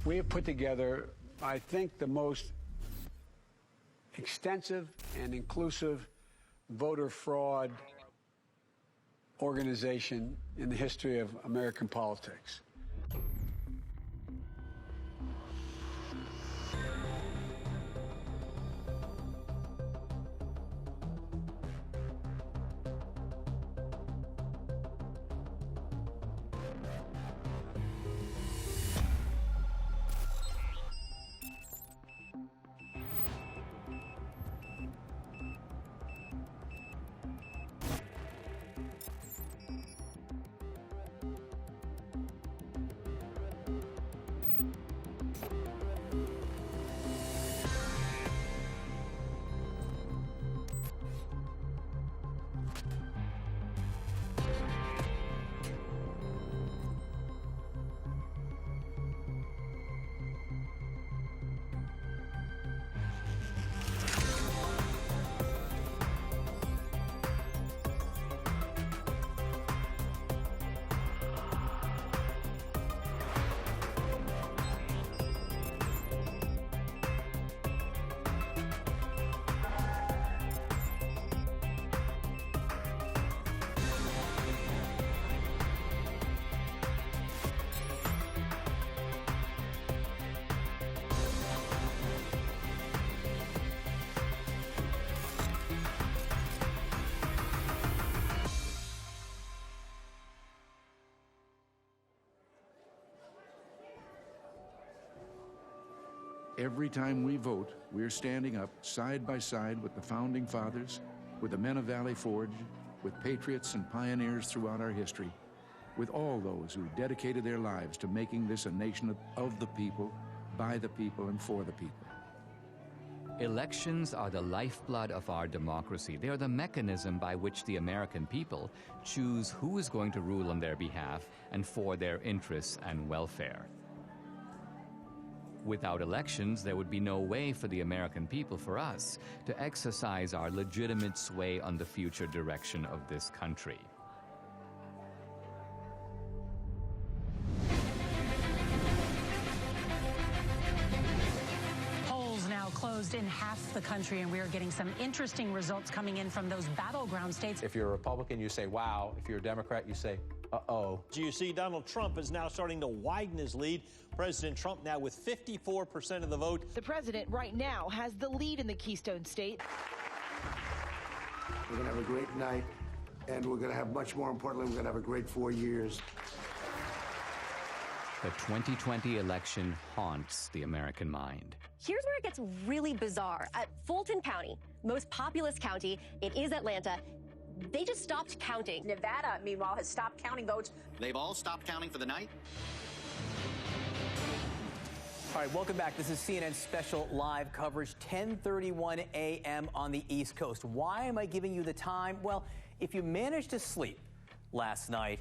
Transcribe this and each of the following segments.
We have put together, I think, the most extensive and inclusive voter fraud organization in the history of American politics. Every time we vote, we're standing up side by side with the Founding Fathers, with the men of Valley Forge, with patriots and pioneers throughout our history, with all those who dedicated their lives to making this a nation of the people, by the people, and for the people. Elections are the lifeblood of our democracy. They are the mechanism by which the American people choose who is going to rule on their behalf and for their interests and welfare. Without elections, there would be no way for the American people, for us, to exercise our legitimate sway on the future direction of this country. Polls now closed in half the country, and we are getting some interesting results coming in from those battleground states. If you're a Republican, you say, wow. If you're a Democrat, you say, uh-oh. You see, Donald Trump is now starting to widen his lead. President Trump now with 54% of the vote. The president right now has the lead in the Keystone State. We're going to have a great night, and we're going to have, much more importantly, we're going to have a great 4 years. The 2020 election haunts the American mind. Here's where it gets really bizarre. At Fulton County, most populous county, it is Atlanta, they just stopped counting. Nevada, meanwhile, has stopped counting votes. They've all stopped counting for the night. All right, welcome back. This is CNN's special live coverage, 10:31 a.m. on the East Coast. Why am I giving you the time? Well, if you managed to sleep last night,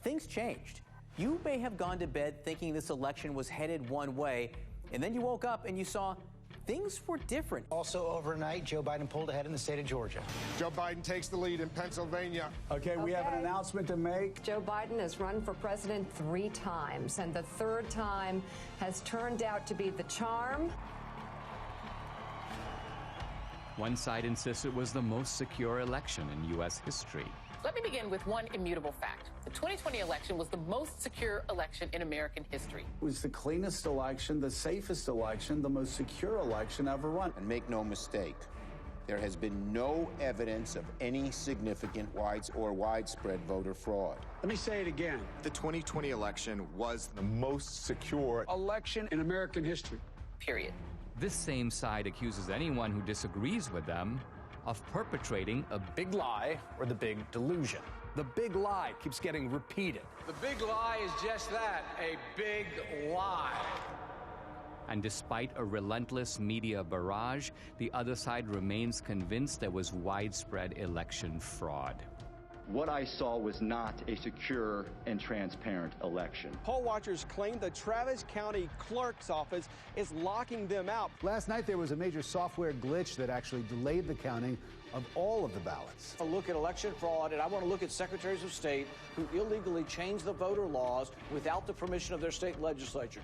things changed. You may have gone to bed thinking this election was headed one way, and then you woke up and you saw things were different. Also overnight, Joe Biden pulled ahead in the state of Georgia. Joe Biden takes the lead in Pennsylvania. Okay, we have an announcement to make. Joe Biden has run for president 3 times, and the 3rd time has turned out to be the charm. One side insists it was the most secure election in U.S. history. Let me begin with one immutable fact. The 2020 election was the most secure election in American history. It was the cleanest election, the safest election, the most secure election ever run. And make no mistake, there has been no evidence of any significant widespread voter fraud. Let me say it again. The 2020 election was the most secure election in American history. Period. This same side accuses anyone who disagrees with them of perpetrating a big lie or the big delusion. The big lie keeps getting repeated. The big lie is just that, a big lie. And despite a relentless media barrage, the other side remains convinced there was widespread election fraud. What I saw was not a secure and transparent election. Poll watchers claim the Travis County Clerk's Office is locking them out. Last night there was a major software glitch that actually delayed the counting of all of the ballots. A look at election fraud, and I want to look at secretaries of state who illegally changed the voter laws without the permission of their state legislature.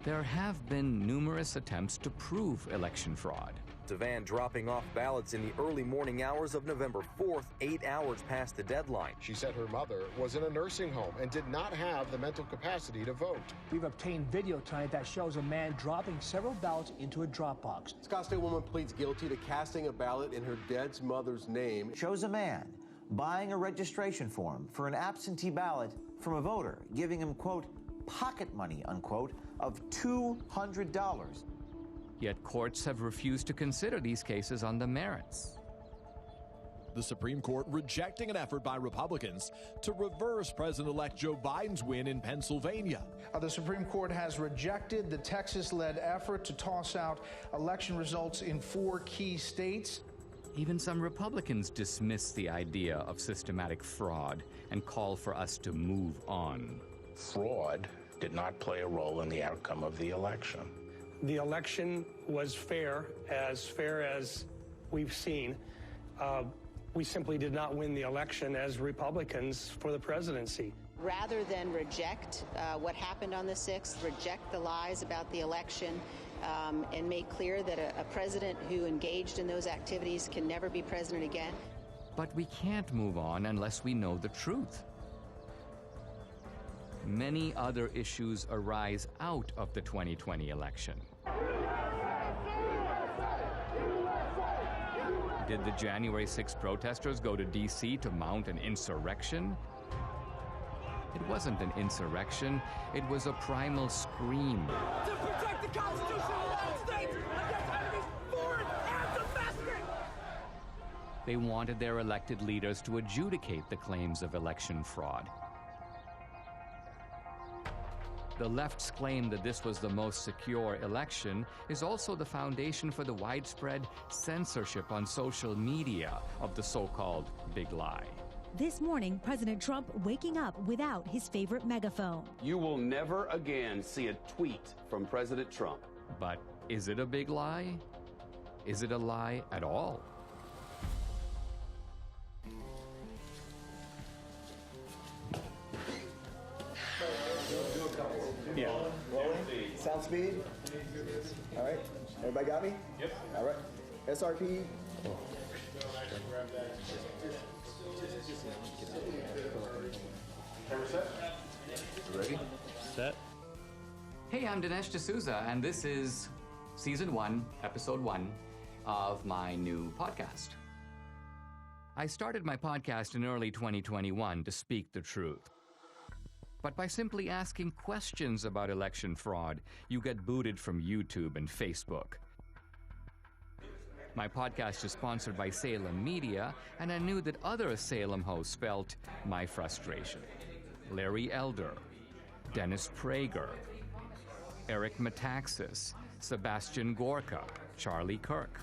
There have been numerous attempts to prove election fraud. A van dropping off ballots in the early morning hours of November 4th, 8 hours past the deadline. She said her mother was in a nursing home and did not have the mental capacity to vote. We've obtained video tonight that shows a man dropping several ballots into a drop box. Scottsdale woman pleads guilty to casting a ballot in her dead mother's name. Shows a man buying a registration form for an absentee ballot from a voter, giving him, quote, pocket money, unquote, of $200. Yet courts have refused to consider these cases on the merits. The Supreme Court rejecting an effort by Republicans to reverse President-elect Joe Biden's win in Pennsylvania. The Supreme Court has rejected the Texas-led effort to toss out election results in 4 key states. Even some Republicans dismiss the idea of systematic fraud and call for us to move on. Fraud did not play a role in the outcome of the election. The election was fair as we've seen. We simply did not win the election as Republicans for the presidency. Rather than reject what happened on the 6th, reject the lies about the election, and make clear that a president who engaged in those activities can never be president again. But we can't move on unless we know the truth. Many other issues arise out of the 2020 election. Did the January 6 protesters go to D.C. to mount an insurrection? It wasn't an insurrection, it was a primal scream. To protect the Constitution of the United States against enemies foreign and domestic! They wanted their elected leaders to adjudicate the claims of election fraud. The left's claim that this was the most secure election is also the foundation for the widespread censorship on social media of the so-called big lie. This morning, President Trump waking up without his favorite megaphone. You will never again see a tweet from President Trump. But is it a big lie? Is it a lie at all? Yeah. Rolling. Sound speed. All right. Everybody got me? Yep. All right. SRP. Ready? Set. Hey, I'm Dinesh D'Souza, and this is Season 1, Episode 1 of my new podcast. I started my podcast in early 2021 to speak the truth. But by simply asking questions about election fraud, you get booted from YouTube and Facebook. My podcast is sponsored by Salem Media, and I knew that other Salem hosts felt my frustration. Larry Elder, Dennis Prager, Eric Metaxas, Sebastian Gorka, Charlie Kirk.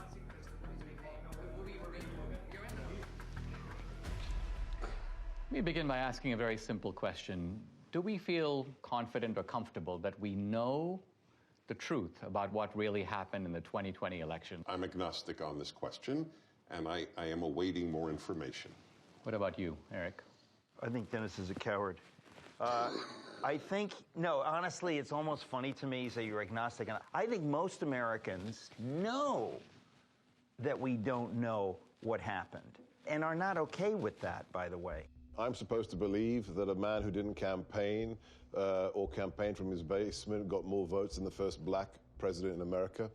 Let me begin by asking a very simple question. Do we feel confident or comfortable that we know the truth about what really happened in the 2020 election? I'm agnostic on this question, and I am awaiting more information. What about you, Eric? I think Dennis is a coward. I think, no, honestly, it's almost funny to me you say you're agnostic. And I think most Americans know that we don't know what happened and are not okay with that, by the way. I'm supposed to believe that a man who didn't campaign or campaign from his basement got more votes than the first black president in America?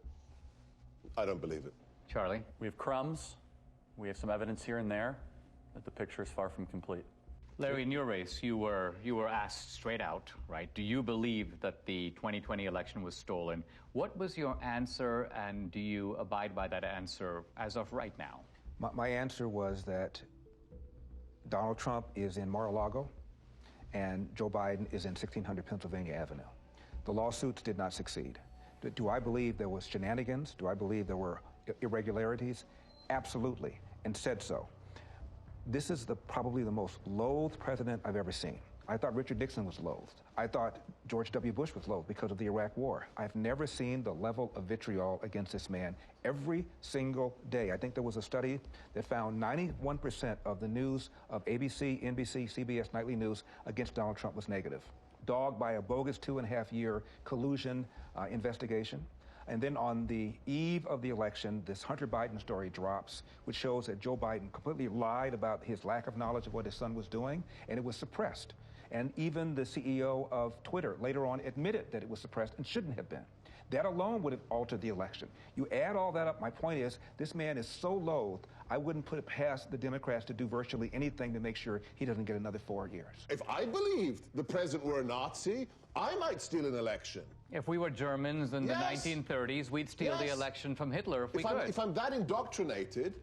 I don't believe it. Charlie? We have crumbs. We have some evidence here and there that the picture is far from complete. Larry, in your race, you were asked straight out, right? Do you believe that the 2020 election was stolen? What was your answer, and do you abide by that answer as of right now? My answer was that Donald Trump is in Mar-a-Lago, and Joe Biden is in 1600 Pennsylvania Avenue. The lawsuits did not succeed. Do I believe there was shenanigans? Do I believe there were irregularities? Absolutely, and said so. This is probably the most loathed president I've ever seen. I thought Richard Nixon was loathed. I thought George W. Bush was loathed because of the Iraq War. I've never seen the level of vitriol against this man every single day. I think there was a study that found 91% of the news of ABC, NBC, CBS nightly news against Donald Trump was negative. dogged by a bogus 2.5-year collusion investigation. And then on the eve of the election, this Hunter Biden story drops, which shows that Joe Biden completely lied about his lack of knowledge of what his son was doing, and it was suppressed. And even the CEO of Twitter later on admitted that it was suppressed and shouldn't have been. That alone would have altered the election. You add all that up, my point is, this man is so loathed, I wouldn't put it past the Democrats to do virtually anything to make sure he doesn't get another 4 years. If I believed the president were a Nazi, I might steal an election. If we were Germans in Yes. the 1930s, we'd steal the Yes. election from Hitler if we could. If I'm that indoctrinated,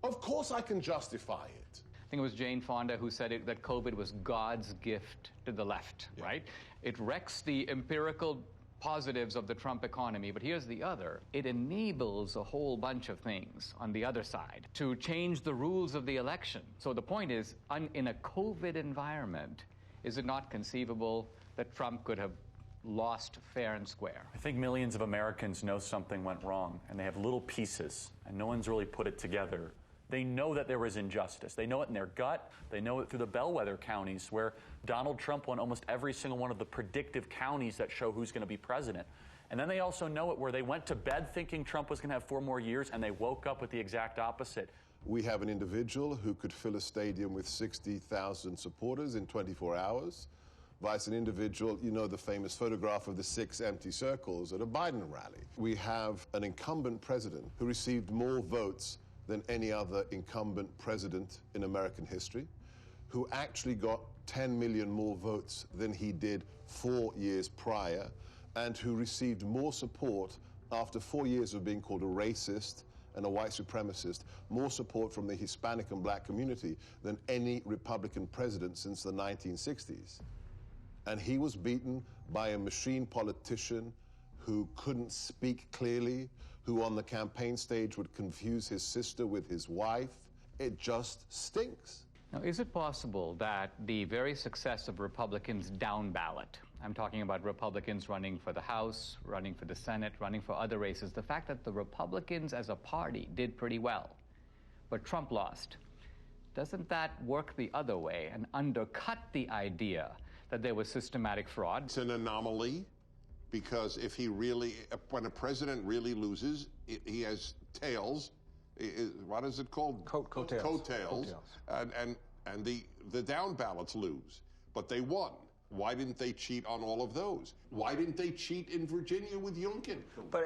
of course I can justify it. I think it was Jane Fonda who said that COVID was God's gift to the left, right? It wrecks the empirical positives of the Trump economy, but here's the other. It enables a whole bunch of things on the other side to change the rules of the election. So the point is, in a COVID environment, is it not conceivable that Trump could have lost fair and square? I think millions of Americans know something went wrong, and they have little pieces, and no one's really put it together. They know that there was injustice. They know it in their gut. They know it through the bellwether counties where Donald Trump won almost every single one of the predictive counties that show who's going to be president. And then they also know it where they went to bed thinking Trump was going to have 4 more years, and they woke up with the exact opposite. We have an individual who could fill a stadium with 60,000 supporters in 24 hours, vice an individual, you know, the famous photograph of the 6 empty circles at a Biden rally. We have an incumbent president who received more votes than any other incumbent president in American history, who actually got 10 million more votes than he did 4 years prior, and who received more support after 4 years of being called a racist and a white supremacist, more support from the Hispanic and black community than any Republican president since the 1960s. And he was beaten by a machine politician who couldn't speak clearly, who on the campaign stage would confuse his sister with his wife. It just stinks. Now, is it possible that the very success of Republicans down ballot, I'm talking about Republicans running for the House, running for the Senate, running for other races, the fact that the Republicans as a party did pretty well, but Trump lost, doesn't that work the other way and undercut the idea that there was systematic fraud? It's an anomaly. Because if he really, when a president really loses, he has tails. What is it called? Coattails. Coattails. And the down ballots lose. But they won. Why didn't they cheat on all of those? Why didn't they cheat in Virginia with Youngkin?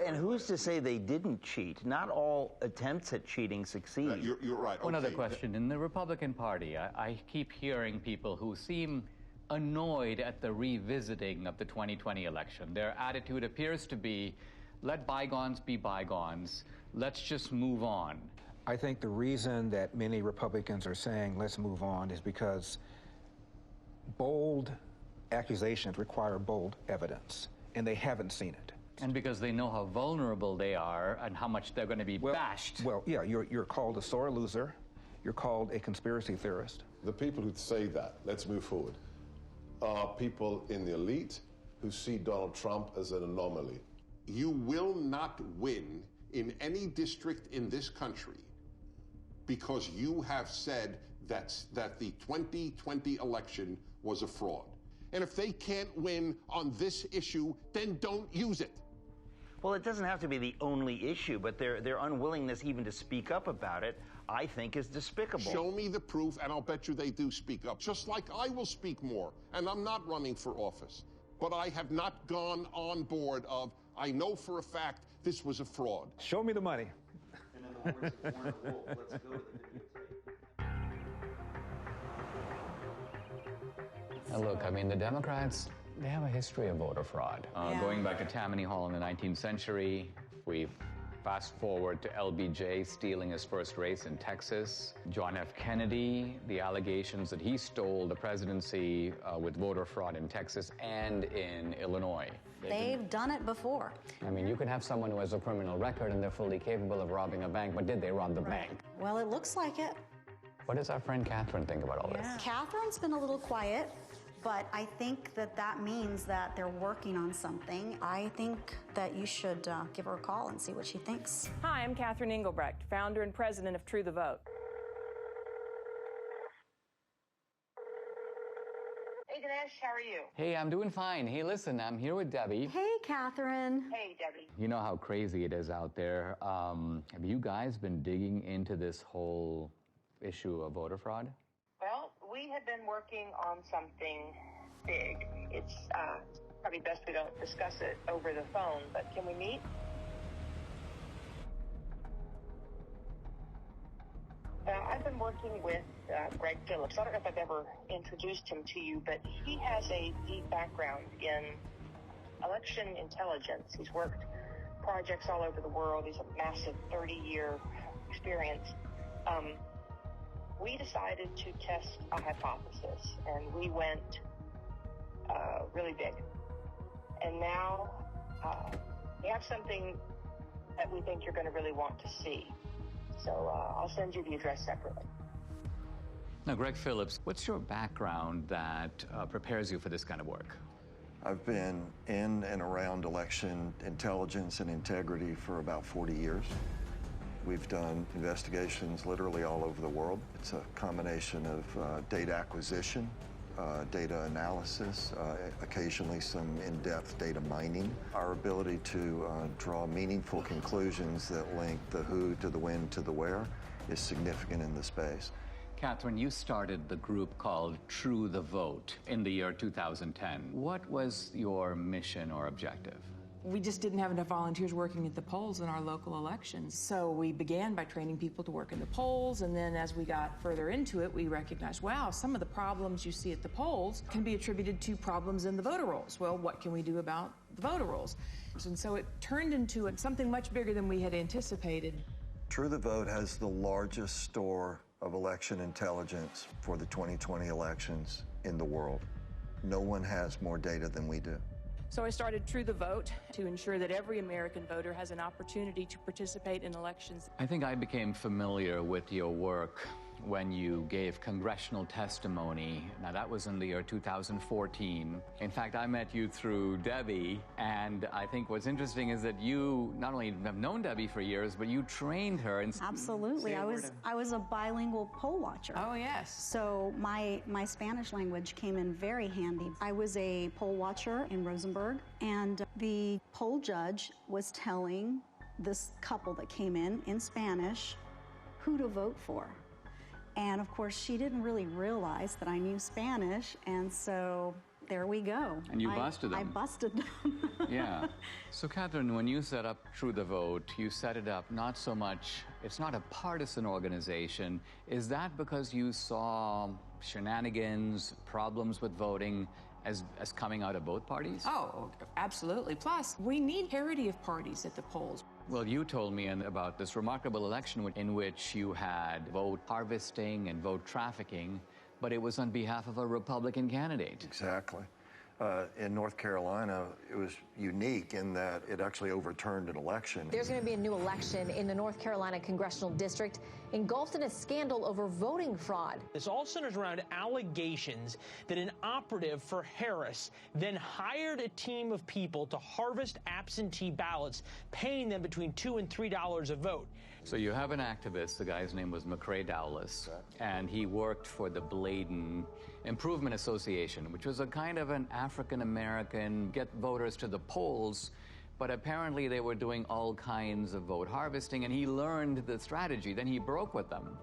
And who's to say they didn't cheat? Not all attempts at cheating succeed. You're right. One other question. In the Republican Party, I keep hearing people who seem annoyed at the revisiting of the 2020 election. Their attitude appears to be, let bygones be bygones. Let's just move on. I think the reason that many Republicans are saying let's move on is because bold accusations require bold evidence, and they haven't seen it. And because they know how vulnerable they are and how much they're going to be bashed. Well, yeah, you're called a sore loser. You're called a conspiracy theorist. The people who say that, let's move forward, are people in the elite who see Donald Trump as an anomaly. You will not win in any district in this country because you have said that the 2020 election was a fraud. And if they can't win on this issue, then don't use it. Well, it doesn't have to be the only issue, but their unwillingness even to speak up about it, I think, is despicable. Show me the proof, and I'll bet you they do speak up. Just like I will speak more, and I'm not running for office. But I have not gone on board of, I know for a fact this was a fraud. Show me the money. And in the words of Warner Wolf, let's go to the videotape. Now look, I mean, the Democrats, they have a history of voter fraud. Going back to Tammany Hall in the 19th century, we've fast forward to LBJ stealing his first race in Texas, John F. Kennedy, the allegations that he stole the presidency with voter fraud in Texas and in Illinois. They've done it before. I mean, you could have someone who has a criminal record and they're fully capable of robbing a bank, but did they rob the bank? Well, it looks like it. What does our friend Catherine think about all this? Catherine's been a little quiet, but I think that means that they're working on something. I think that you should give her a call and see what she thinks. Hi, I'm Catherine Engelbrecht, founder and president of True the Vote. Hey, can I Trish. How are you? Hey, I'm doing fine. Hey, listen, I'm here with Debbie. Hey, Catherine. Hey, Debbie. You know how crazy it is out there. Have you guys been digging into this whole issue of voter fraud? Well, we have been working on something big. It's probably best we don't discuss it over the phone, but can we meet? I've been working with Greg Phillips. I don't know if I've ever introduced him to you, but he has a deep background in election intelligence. He's worked projects all over the world. He's a massive 30-year experience. We decided to test a hypothesis, and we went really big. And now we have something that we think you're going to really want to see. So I'll send you the address separately. Now, Greg Phillips, what's your background that prepares you for this kind of work? I've been in and around election intelligence and integrity for about 40 years. We've done investigations literally all over the world. It's a combination of data acquisition, data analysis, occasionally some in-depth data mining. Our ability to draw meaningful conclusions that link the who to the when to the where is significant in the space. Catherine, you started the group called True the Vote in the year 2010. What was your mission or objective? We just didn't have enough volunteers working at the polls in our local elections. So we began by training people to work in the polls, and then as we got further into it, we recognized, wow, some of the problems you see at the polls can be attributed to problems in the voter rolls. Well, what can we do about the voter rolls? And so it turned into something much bigger than we had anticipated. True the Vote has the largest store of election intelligence for the 2020 elections in the world. No one has more data than we do. So I started True the Vote to ensure that every American voter has an opportunity to participate in elections. I think I became familiar with your work when you gave congressional testimony. Now, that was in the year 2014. In fact, I met you through Debbie, and I think what's interesting is that you not only have known Debbie for years, but you trained her. Absolutely. I was a bilingual poll watcher. Oh, yes. So my Spanish language came in very handy. I was a poll watcher in Rosenberg, and the poll judge was telling this couple that came in Spanish who to vote for. And of course, she didn't really realize that I knew Spanish, and so there we go. And you busted them. I busted them. Yeah. So, Catherine, when you set up True the Vote, you set it up not so much, it's not a partisan organization. Is that because you saw shenanigans, problems with voting as coming out of both parties? Oh, absolutely. Plus, we need parity of parties at the polls. Well, you told me about this remarkable election in which you had vote harvesting and vote trafficking, but it was on behalf of a Republican candidate. Exactly. In North Carolina, it was unique in that it actually overturned an election. There's going to be a new election in the North Carolina congressional district engulfed in a scandal over voting fraud. This all centers around allegations that an operative for Harris then hired a team of people to harvest absentee ballots, paying them between $2 and $3 a vote. So you have an activist, the guy's name was McCrae Dowless, and he worked for the Bladen Improvement Association, which was a kind of an African-American get voters to the polls, but apparently they were doing all kinds of vote harvesting, and he learned the strategy. Then he broke with them,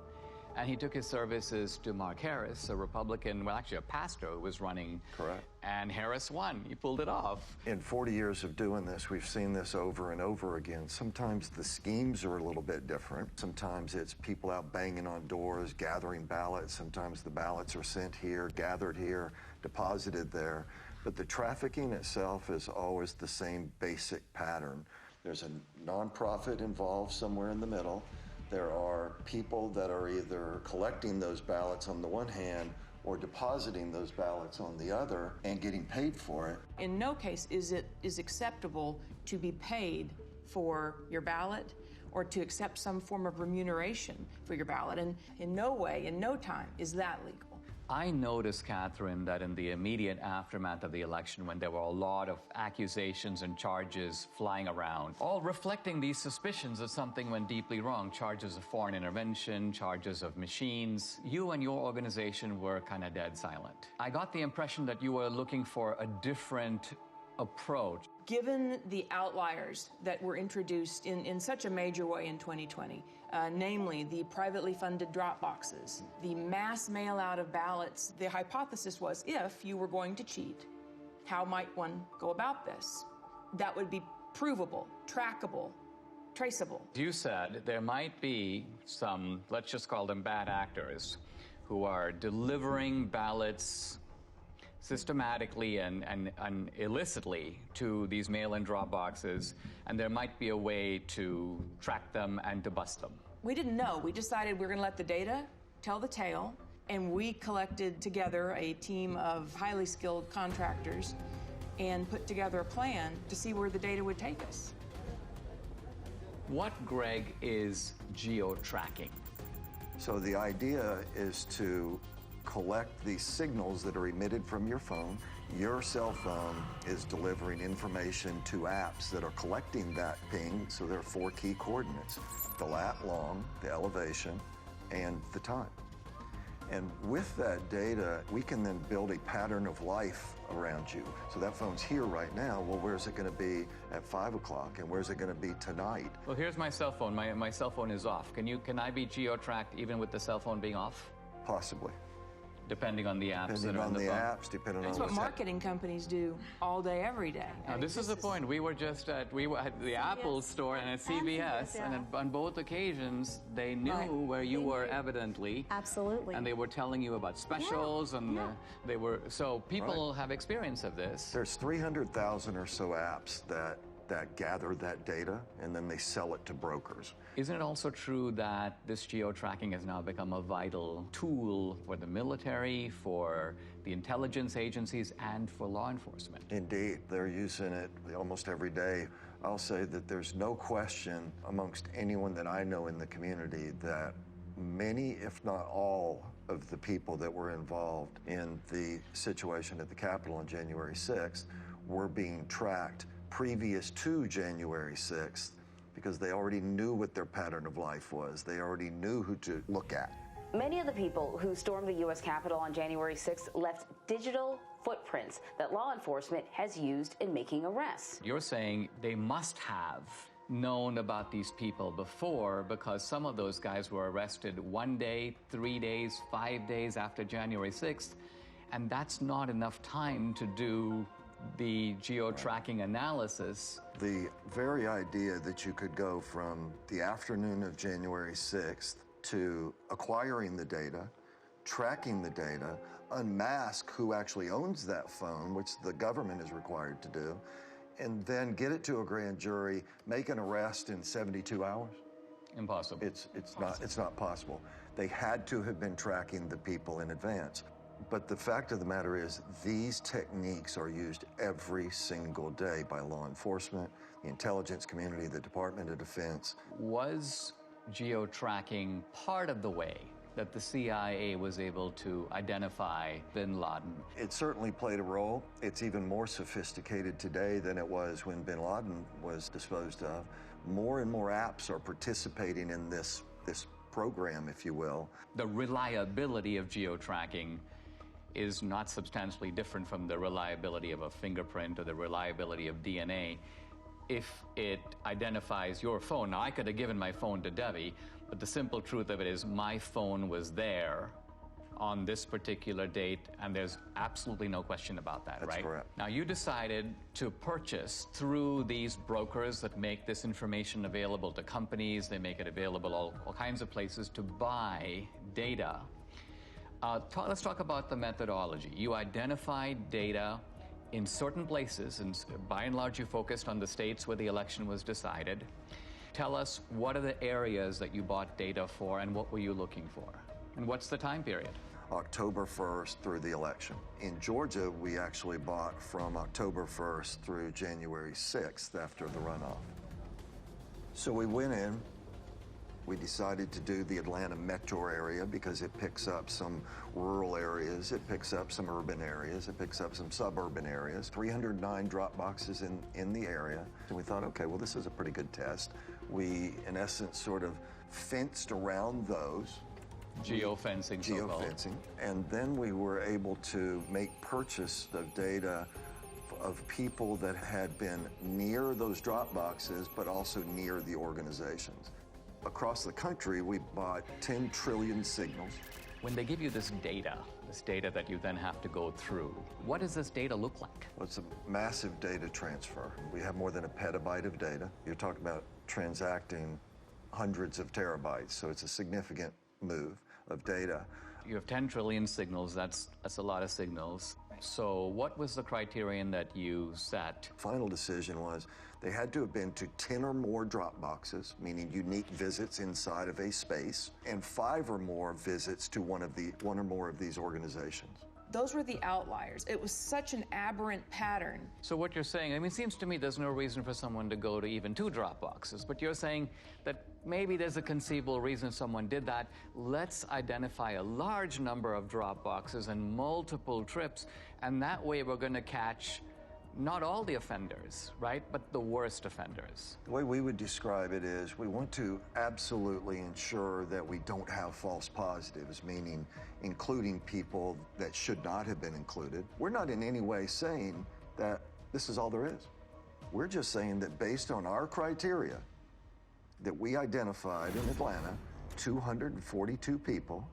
and he took his services to Mark Harris, a Republican, well, actually a pastor who was running. Correct. And Harris won. He pulled it off. In 40 years of doing this, we've seen this over and over again. Sometimes the schemes are a little bit different. Sometimes it's people out banging on doors, gathering ballots. Sometimes the ballots are sent here, gathered here, deposited there. But the trafficking itself is always the same basic pattern. There's a nonprofit involved somewhere in the middle. There are people that are either collecting those ballots on the one hand or depositing those ballots on the other and getting paid for it. In no case is it acceptable to be paid for your ballot or to accept some form of remuneration for your ballot. And in no way, in no time, is that legal. I noticed, Catherine, that in the immediate aftermath of the election, when there were a lot of accusations and charges flying around, all reflecting these suspicions that something went deeply wrong, charges of foreign intervention, charges of machines, you and your organization were kind of dead silent. I got the impression that you were looking for a different approach. Given the outliers that were introduced in such a major way in 2020, namely the privately funded drop boxes, the mass mail out of ballots, the hypothesis was, if you were going to cheat, how might one go about this? That would be provable, trackable, traceable. You said there might be some, let's just call them bad actors, who are delivering ballots systematically and illicitly to these mail-in drop boxes, and there might be a way to track them and to bust them. We didn't know. We decided we're going to let the data tell the tale, and we collected together a team of highly skilled contractors and put together a plan to see where the data would take us. What, Greg, is geo-tracking? So the idea is to collect these signals that are emitted from your phone. Your cell phone is delivering information to apps that are collecting that ping, so there are 4 key coordinates: the lat long, the elevation, and the time. And with that data, we can then build a pattern of life around you. So that phone's here right now. Well, where's it going to be at 5 o'clock, and where's it going to be tonight? Well, here's my cell phone. My cell phone is off. Can I be geo-tracked even with the cell phone being off? Possibly. Depending on the apps depending that are on on the phone. apps, depending That's on what marketing companies do all day, every day. Now, this is the point. We were at the Apple store and at CVS, and on both occasions, they knew where you were evidently. Absolutely. And they were telling you about specials, and they were, so people have experience of this. There's 300,000 or so apps that gather that data, and then they sell it to brokers. Isn't it also true that this geo-tracking has now become a vital tool for the military, for the intelligence agencies, and for law enforcement? Indeed, they're using it almost every day. I'll say that there's no question amongst anyone that I know in the community that many, if not all, of the people that were involved in the situation at the Capitol on January 6th were being tracked previous to January 6th, because they already knew what their pattern of life was. They already knew who to look at. Many of the people who stormed the U.S. Capitol on January 6th left digital footprints that law enforcement has used in making arrests. You're saying they must have known about these people before, because some of those guys were arrested 1 day, 3 days, 5 days after January 6th, and that's not enough time to do the geo-tracking analysis. The very idea that you could go from the afternoon of January 6th to acquiring the data, tracking the data, unmask who actually owns that phone, which the government is required to do, and then get it to a grand jury, make an arrest in 72 hours? Impossible. It's not possible. They had to have been tracking the people in advance. But the fact of the matter is, these techniques are used every single day by law enforcement, the intelligence community, the Department of Defense. Was geo-tracking part of the way that the CIA was able to identify bin Laden? It certainly played a role. It's even more sophisticated today than it was when bin Laden was disposed of. More and more apps are participating in this program, if you will. The reliability of geo-tracking is not substantially different from the reliability of a fingerprint or the reliability of DNA. If it identifies your phone, now I could have given my phone to Debbie, but the simple truth of it is my phone was there on this particular date, and there's absolutely no question about that, right? That's correct. Now, you decided to purchase through these brokers that make this information available to companies, they make it available all kinds of places to buy data. Let's talk about the methodology. You identified data in certain places, and by and large you focused on the states where the election was decided. Tell us, what are the areas that you bought data for, and what were you looking for? And what's the time period? October 1st through the election. In Georgia, we actually bought from October 1st through January 6th after the runoff. So we went in, We decided to do the Atlanta metro area because it picks up some rural areas, it picks up some urban areas, it picks up some suburban areas. 309 drop boxes in the area. And we thought, okay, well, this is a pretty good test. We, in essence, sort of fenced around those. Geofencing, so-called. Geofencing. And then we were able to make purchase of data of people that had been near those drop boxes, but also near the organizations. Across the country, we bought 10 trillion signals. When they give you this data that you then have to go through, what does this data look like? Well, it's a massive data transfer. We have more than a petabyte of data. You're talking about transacting hundreds of terabytes, so it's a significant move of data. You have 10 trillion signals, that's a lot of signals. So what was the criterion that you set? Final decision was they had to have been to 10 or more drop boxes, meaning unique visits inside of a space, and 5 or more visits to one or more of these organizations. Those were the outliers. It was such an aberrant pattern. So what you're saying, I mean, it seems to me there's no reason for someone to go to even 2 drop boxes, but you're saying that maybe there's a conceivable reason someone did that. Let's identify a large number of drop boxes and multiple trips, and that way we're going to catch not all the offenders, right, but the worst offenders. The way we would describe it is we want to absolutely ensure that we don't have false positives, meaning including people that should not have been included. We're not in any way saying that this is all there is. We're just saying that based on our criteria that we identified in Atlanta, 242 people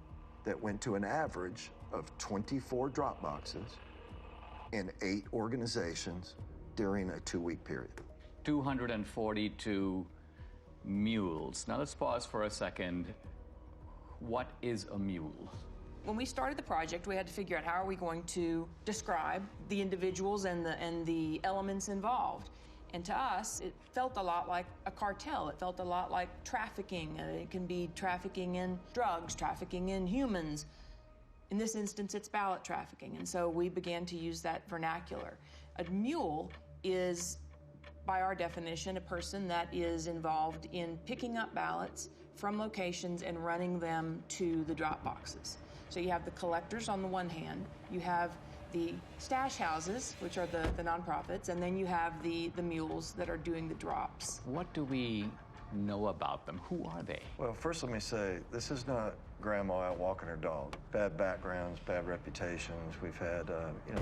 that went to an average of 24 drop boxes in 8 organizations during a 2-week period. 242 mules. Now let's pause for a second. What is a mule? When we started the project, we had to figure out how are we going to describe the individuals and the elements involved. And to us, it felt a lot like a cartel. It felt a lot like trafficking. It can be trafficking in drugs, trafficking in humans. In this instance, it's ballot trafficking, and so we began to use that vernacular. A mule is, by our definition, a person that is involved in picking up ballots from locations and running them to the drop boxes. So you have the collectors on the one hand, you have the stash houses, which are the nonprofits, and then you have the mules that are doing the drops. What do we know about them? Who are they? Well, first let me say, this is not grandma out walking her dog. Bad backgrounds, bad reputations. We've had,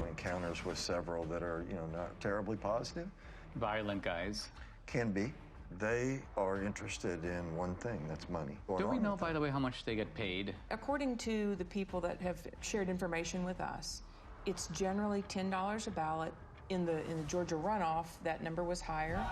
encounters with several that are, not terribly positive. Violent guys. Can be. They are interested in one thing, that's money. Do we know, by the way, how much they get paid? According to the people that have shared information with us, it's generally $10 a ballot. In the Georgia runoff, that number was higher.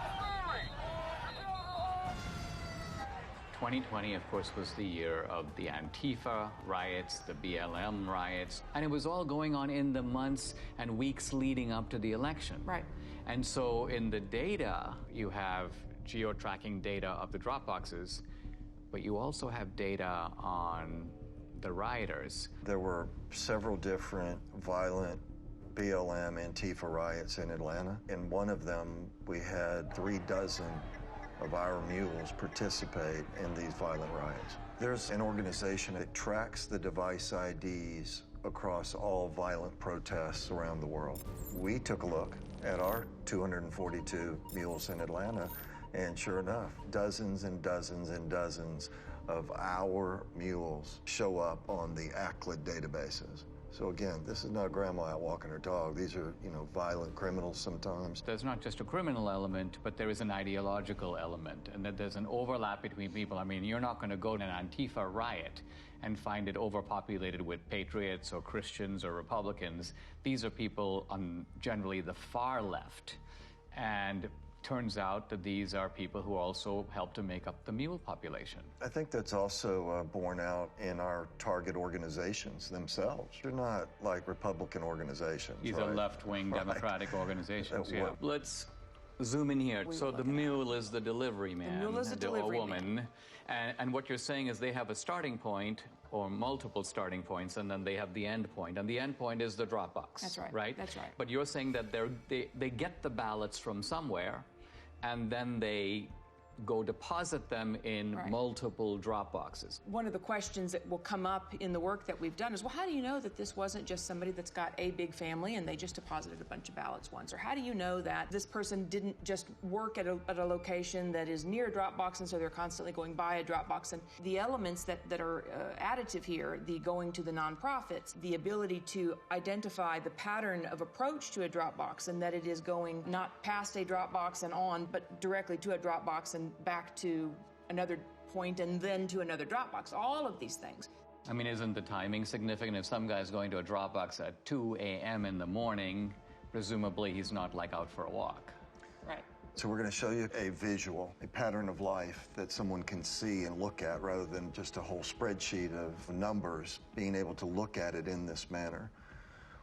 2020, of course, was the year of the Antifa riots, the BLM riots, and it was all going on in the months and weeks leading up to the election. Right. And so in the data, you have geo-tracking data of the drop boxes, but you also have data on the rioters. There were several different violent BLM Antifa riots in Atlanta. In one of them, we had 36 of our mules participate in these violent riots. There's an organization that tracks the device IDs across all violent protests around the world. We took a look at our 242 mules in Atlanta, and sure enough, dozens and dozens and dozens of our mules show up on the ACLID databases. So again, this is not grandma out walking her dog. These are, violent criminals sometimes. There's not just a criminal element, but there is an ideological element, and that there's an overlap between people. I mean, you're not going to go to an Antifa riot and find it overpopulated with patriots or Christians or Republicans. These are people on generally the far left. And turns out that these are people who also help to make up the mule population. I think that's also borne out in our target organizations themselves. They're not like Republican organizations. These right? are left-wing Democratic organizations. Yeah. Let's zoom in here. So the mule is the delivery man. The mule is the delivery or woman. And what you're saying is they have a starting point or multiple starting points, and then they have the end point. And the end point is the drop box. That's right. Right? That's right. But you're saying that they get the ballots from somewhere, and then they go deposit them in multiple drop boxes. One of the questions that will come up in the work that we've done is, well, how do you know that this wasn't just somebody that's got a big family and they just deposited a bunch of ballots once? Or how do you know that this person didn't just work at a location that is near a drop box and so they're constantly going by a drop box? And the elements that are additive here, the going to the nonprofits, the ability to identify the pattern of approach to a drop box, and that it is going not past a drop box and on, but directly to a drop box and back to another point and then to another drop box. All of these things. I mean, isn't the timing significant? If some guy's going to a drop box at 2 a.m. in the morning, presumably he's not like out for a walk. Right. So we're going to show you a visual, a pattern of life that someone can see and look at rather than just a whole spreadsheet of numbers, being able to look at it in this manner.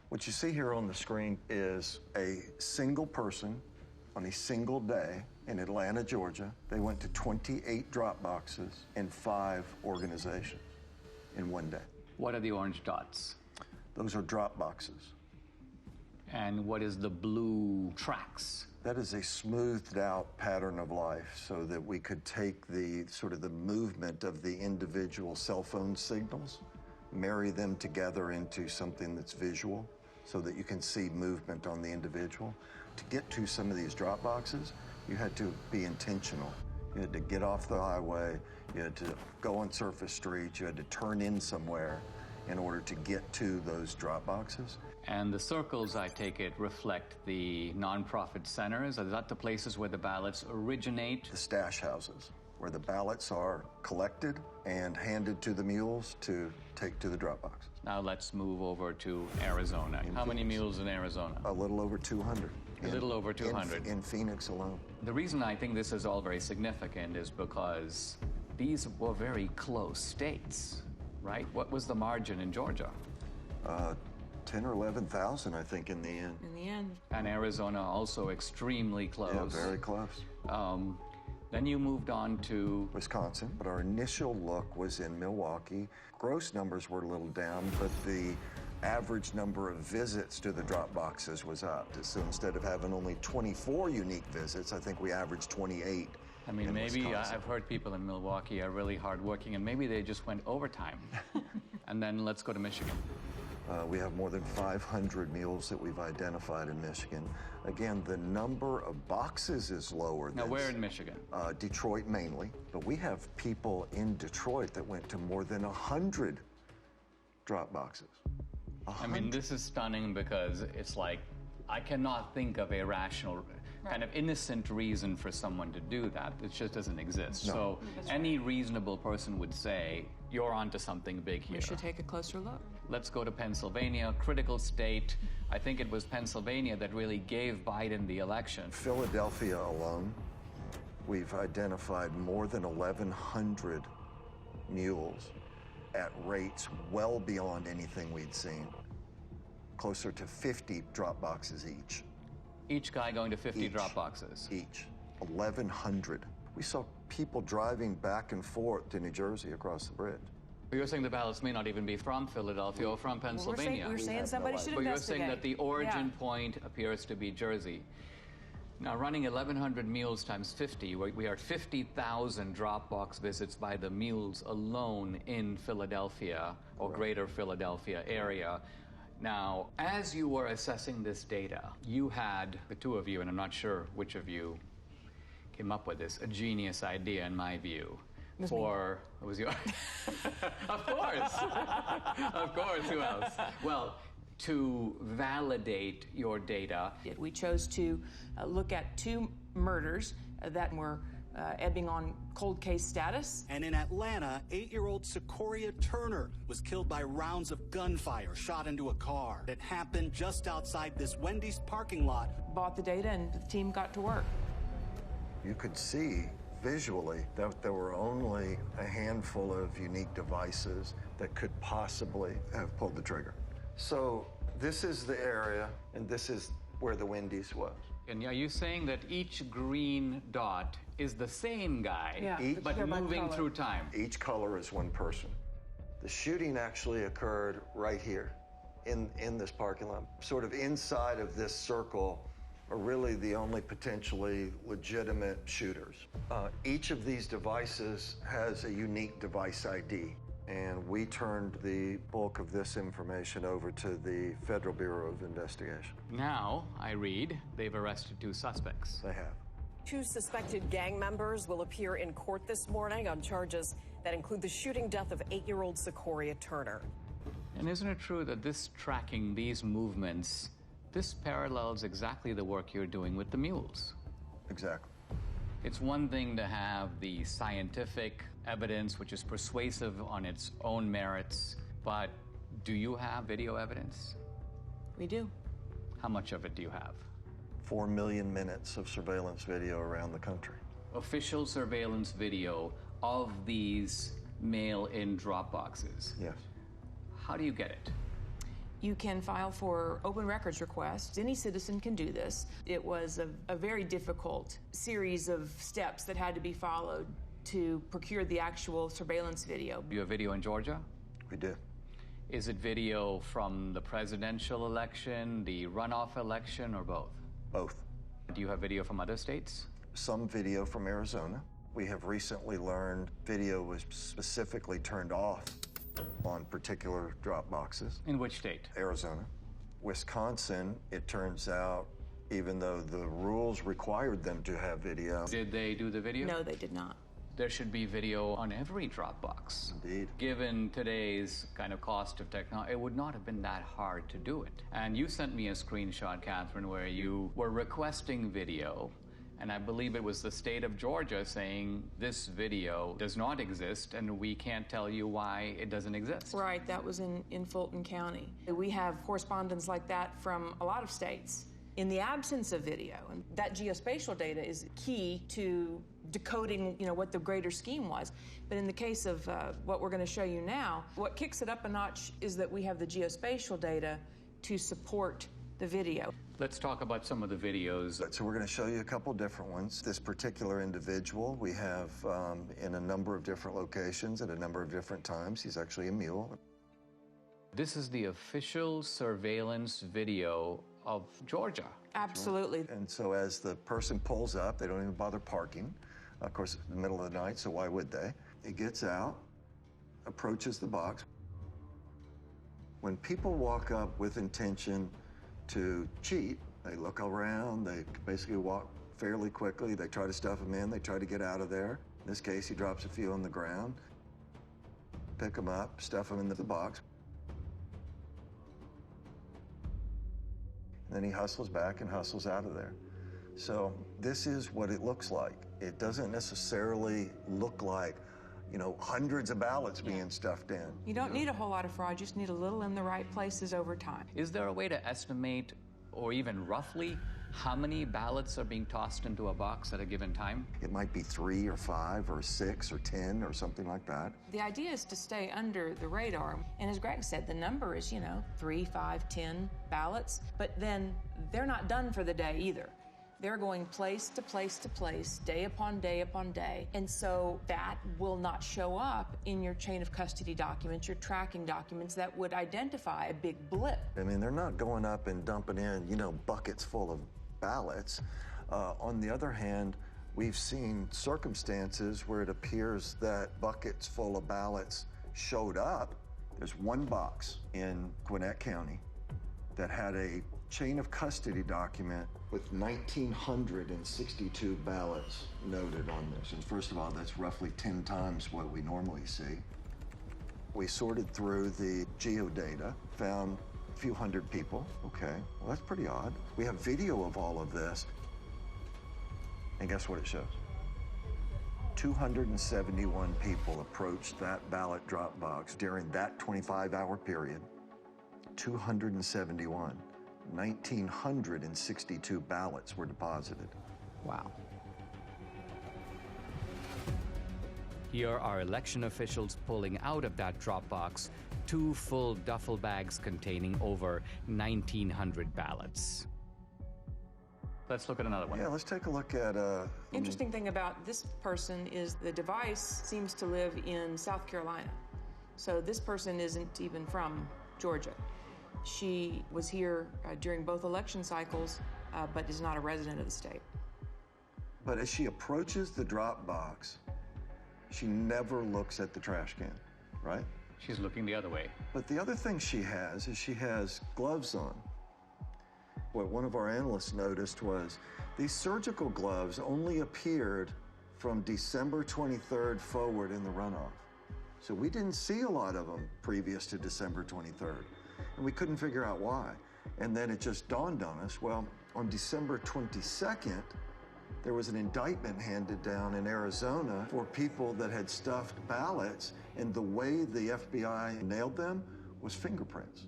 What you see here on the screen is a single person on a single day in Atlanta, Georgia. They went to 28 drop boxes in 5 organizations in one day. What are the orange dots? Those are drop boxes. And what is the blue tracks? That is a smoothed out pattern of life so that we could take the sort of the movement of the individual cell phone signals, marry them together into something that's visual so that you can see movement on the individual. To get to some of these drop boxes, you had to be intentional. You had to get off the highway, you had to go on surface streets, you had to turn in somewhere in order to get to those drop boxes. And the circles, I take it, reflect the nonprofit centers? Are that the places where the ballots originate? The stash houses, where the ballots are collected and handed to the mules to take to the drop boxes. Now let's move over to Arizona. How many mules in Arizona? A little over 200. A little over 200. In Phoenix alone. The reason I think this is all very significant is because these were very close states, right? What was the margin in Georgia? 10 or 11,000, I think, in the end. In the end. And Arizona also extremely close. Yeah, very close. Then you moved on to Wisconsin, but our initial look was in Milwaukee. Gross numbers were a little down, but the average number of visits to the drop boxes was up. So instead of having only 24 unique visits, I think we averaged 28. I mean, maybe I've heard people in Milwaukee are really hardworking, and maybe they just went overtime. And then let's go to Michigan. We have more than 500 mules that we've identified in Michigan. Again, the number of boxes is lower. Now, where in Michigan? Detroit mainly, but we have people in Detroit that went to more than 100 drop boxes. 100. I mean, this is stunning because it's like, I cannot think of a rational, kind of innocent reason for someone to do that. It just doesn't exist. No. So any reasonable person would say, you're onto something big here. We should take a closer look. Let's go to Pennsylvania, critical state. I think it was Pennsylvania that really gave Biden the election. Philadelphia alone, we've identified more than 1,100 mules at rates well beyond anything we'd seen. Closer to 50 drop boxes each. Each guy going to 50 drop boxes? Each. 1,100. We saw people driving back and forth to New Jersey across the bridge. But you're saying the ballots may not even be from Philadelphia or from Pennsylvania. We're saying somebody should investigate. But you're investigate. saying that the origin point appears to be Jersey. Now, running 1,100 mules times 50, we are at 50,000 drop box visits by the mules alone in Philadelphia or greater Philadelphia area. Now, as you were assessing this data, you had, the two of you, and I'm not sure which of you came up with this, a genius idea in my view. It was yours. Of course. Of course, who else? Well, to validate your data. We chose to look at 2 murders that were ebbing on cold case status. And in Atlanta, 8-year-old Secoria Turner was killed by rounds of gunfire shot into a car. It happened just outside this Wendy's parking lot. Bought the data and the team got to work. You could see visually that there were only a handful of unique devices that could possibly have pulled the trigger. So this is the area, and this is where the Wendy's was. And are you saying that each green dot is the same guy, but moving through time? Each color is one person. The shooting actually occurred right here in this parking lot, sort of inside of this circle are really the only potentially legitimate shooters. Each of these devices has a unique device ID, and we turned the bulk of this information over to the Federal Bureau of Investigation. Now, I read, they've arrested 2 suspects. They have. 2 suspected gang members will appear in court this morning on charges that include the shooting death of 8-year-old Secoria Turner. And isn't it true that this tracking these movements, this parallels exactly the work you're doing with the Mules? Exactly. It's one thing to have the scientific evidence, which is persuasive on its own merits, but do you have video evidence? We do. How much of it do you have? 4 million minutes of surveillance video around the country. Official surveillance video of these mail-in drop boxes? Yes. How do you get it? You can file for open records requests. Any citizen can do this. It was a very difficult series of steps that had to be followed to procure the actual surveillance video. You have video in Georgia? We do. Is it video from the presidential election, the runoff election, or both? Both. Do you have video from other states? Some video from Arizona. We have recently learned video was specifically turned off on particular drop boxes. In which state? Arizona. Wisconsin, it turns out, even though the rules required them to have video. Did they do the video? No, they did not. There should be video on every Dropbox. Indeed. Given today's kind of cost of technology, it would not have been that hard to do it. And you sent me a screenshot, Catherine, where you were requesting video, and I believe it was the state of Georgia saying this video does not exist, and we can't tell you why it doesn't exist. Right, that was in Fulton County. We have correspondence like that from a lot of states. In the absence of video, and that geospatial data is key to decoding, what the greater scheme was. But in the case of what we're going to show you now, what kicks it up a notch is that we have the geospatial data to support the video. Let's talk about some of the videos. So we're going to show you a couple different ones. This particular individual we have in a number of different locations at a number of different times. He's actually a mule. This is the official surveillance video of Georgia. Absolutely. And so as the person pulls up, they don't even bother parking. Of course, it's the middle of the night, so why would they? He gets out, approaches the box. When people walk up with intention to cheat, they look around, they basically walk fairly quickly, they try to stuff them in, they try to get out of there. In this case, he drops a few on the ground, pick them up, stuff them into the box. And then he hustles back and hustles out of there. So this is what it looks like. It doesn't necessarily look like, hundreds of ballots being stuffed in. You don't need a whole lot of fraud, you just need a little in the right places over time. Is there a way to estimate, or even roughly, how many ballots are being tossed into a box at a given time? It might be 3 or 5 or 6 or 10 or something like that. The idea is to stay under the radar. And as Greg said, the number is, 3, 5, 10 ballots. But then they're not done for the day either. They're going place to place to place, day upon day upon day. And so that will not show up in your chain of custody documents, your tracking documents that would identify a big blip. I mean, they're not going up and dumping in, buckets full of ballots. On the other hand, we've seen circumstances where it appears that buckets full of ballots showed up. There's one box in Gwinnett County that had a chain of custody document with 1,962 ballots noted on this. And first of all, that's roughly 10 times what we normally see. We sorted through the geodata, found a few hundred people. Okay, well, that's pretty odd. We have video of all of this. And guess what it shows? 271 people approached that ballot drop box during that 25-hour period. 271. 1,962 ballots were deposited. Wow. Here are election officials pulling out of that drop box 2 full duffel bags containing over 1,900 ballots. Let's look at another one. Yeah, let's take a look at... Interesting thing about this person is the device seems to live in South Carolina. So this person isn't even from Georgia. She was here during both election cycles but is not a resident of the state. But as she approaches the drop box, she never looks at the trash can, right? She's looking the other way. But the other thing she has is she has gloves on. What one of our analysts noticed was these surgical gloves only appeared from December 23rd forward in the runoff. So we didn't see a lot of them previous to December 23rd, and we couldn't figure out why. And then it just dawned on us, well, on December 22nd, there was an indictment handed down in Arizona for people that had stuffed ballots, and the way the FBI nailed them was fingerprints.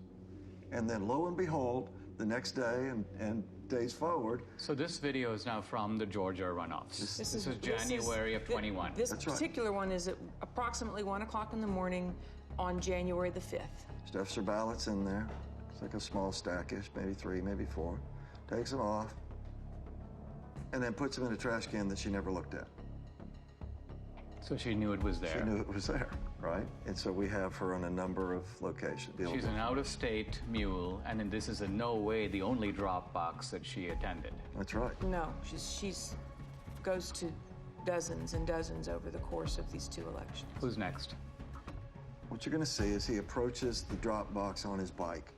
And then lo and behold, the next day and days forward. So this video is now from the Georgia runoffs. This is January of 21. This particular one is at approximately 1 o'clock in the morning on January the 5th. Stuffs her ballots in there. It's like a small stackish, maybe 3, maybe 4. Takes them off, and then puts them in a trash can that she never looked at. So she knew it was there. She knew it was there, right? And so we have her on a number of locations. She's an out-of-state mule, and then this is in no way the only drop box that she attended. That's right. No, she's goes to dozens and dozens over the course of these 2 elections. Who's next? What you're going to see is he approaches the drop box on his bike.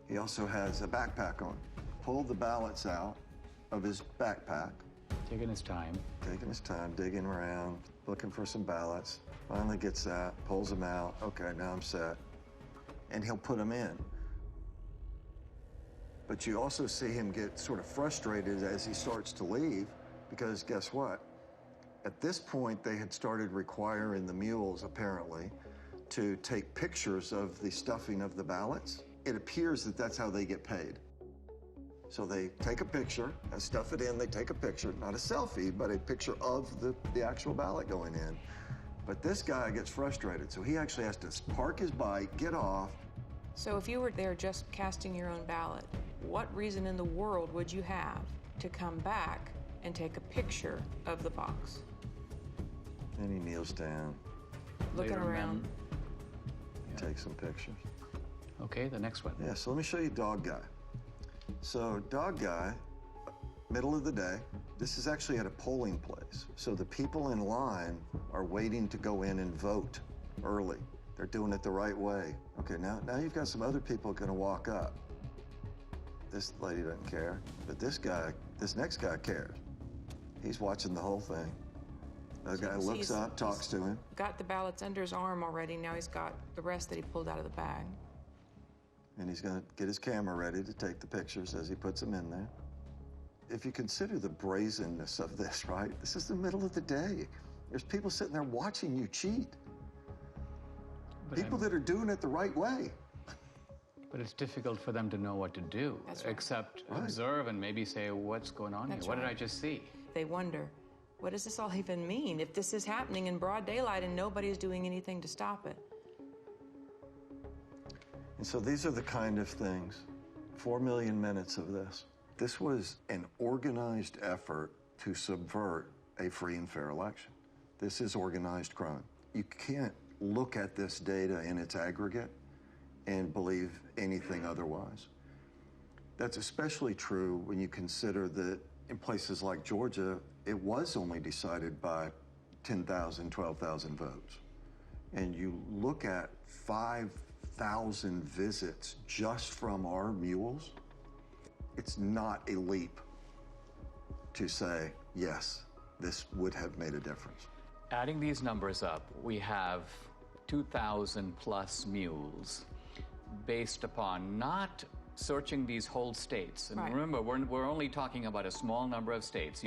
He also has a backpack on. Pulled the ballots out of his backpack. Taking his time. Taking his time, digging around, looking for some ballots. Finally gets that, pulls them out. Okay, now I'm set. And he'll put them in. But you also see him get sort of frustrated as he starts to leave, because guess what? At this point, they had started requiring the mules, apparently, to take pictures of the stuffing of the ballots. It appears that that's how they get paid. So they take a picture, stuff it in, they take a picture, not a selfie, but a picture of the actual ballot going in. But this guy gets frustrated, so he actually has to park his bike, get off. So if you were there just casting your own ballot, what reason in the world would you have to come back and take a picture of the box? And he kneels down. Looking around. Takes some pictures. Okay, the next one. Yeah, so let me show you Dog Guy. So Dog Guy, middle of the day, this is actually at a polling place. So the people in line are waiting to go in and vote early. They're doing it the right way. Okay, now you've got some other people going to walk up. This lady doesn't care, but this next guy cares. He's watching the whole thing. The guy looks up, talks to him. Got the ballots under his arm already. Now he's got the rest that he pulled out of the bag. And he's going to get his camera ready to take the pictures as he puts them in there. If you consider the brazenness of this, right? This is the middle of the day. There's people sitting there watching you cheat. People that are doing it the right way. But it's difficult for them to know what to do, except observe and maybe say, what's going on here? What did I just see? They wonder, what does this all even mean? If this is happening in broad daylight and nobody's doing anything to stop it. And so these are the kind of things, 4 million minutes of this. This was an organized effort to subvert a free and fair election. This is organized crime. You can't look at this data in its aggregate and believe anything otherwise. That's especially true when you consider that in places like Georgia, it was only decided by 10,000, 12,000 votes. And you look at 5,000 visits just from our mules, it's not a leap to say, yes, this would have made a difference. Adding these numbers up, we have 2,000 plus mules based upon not searching these whole states. And remember, we're only talking about a small number of states.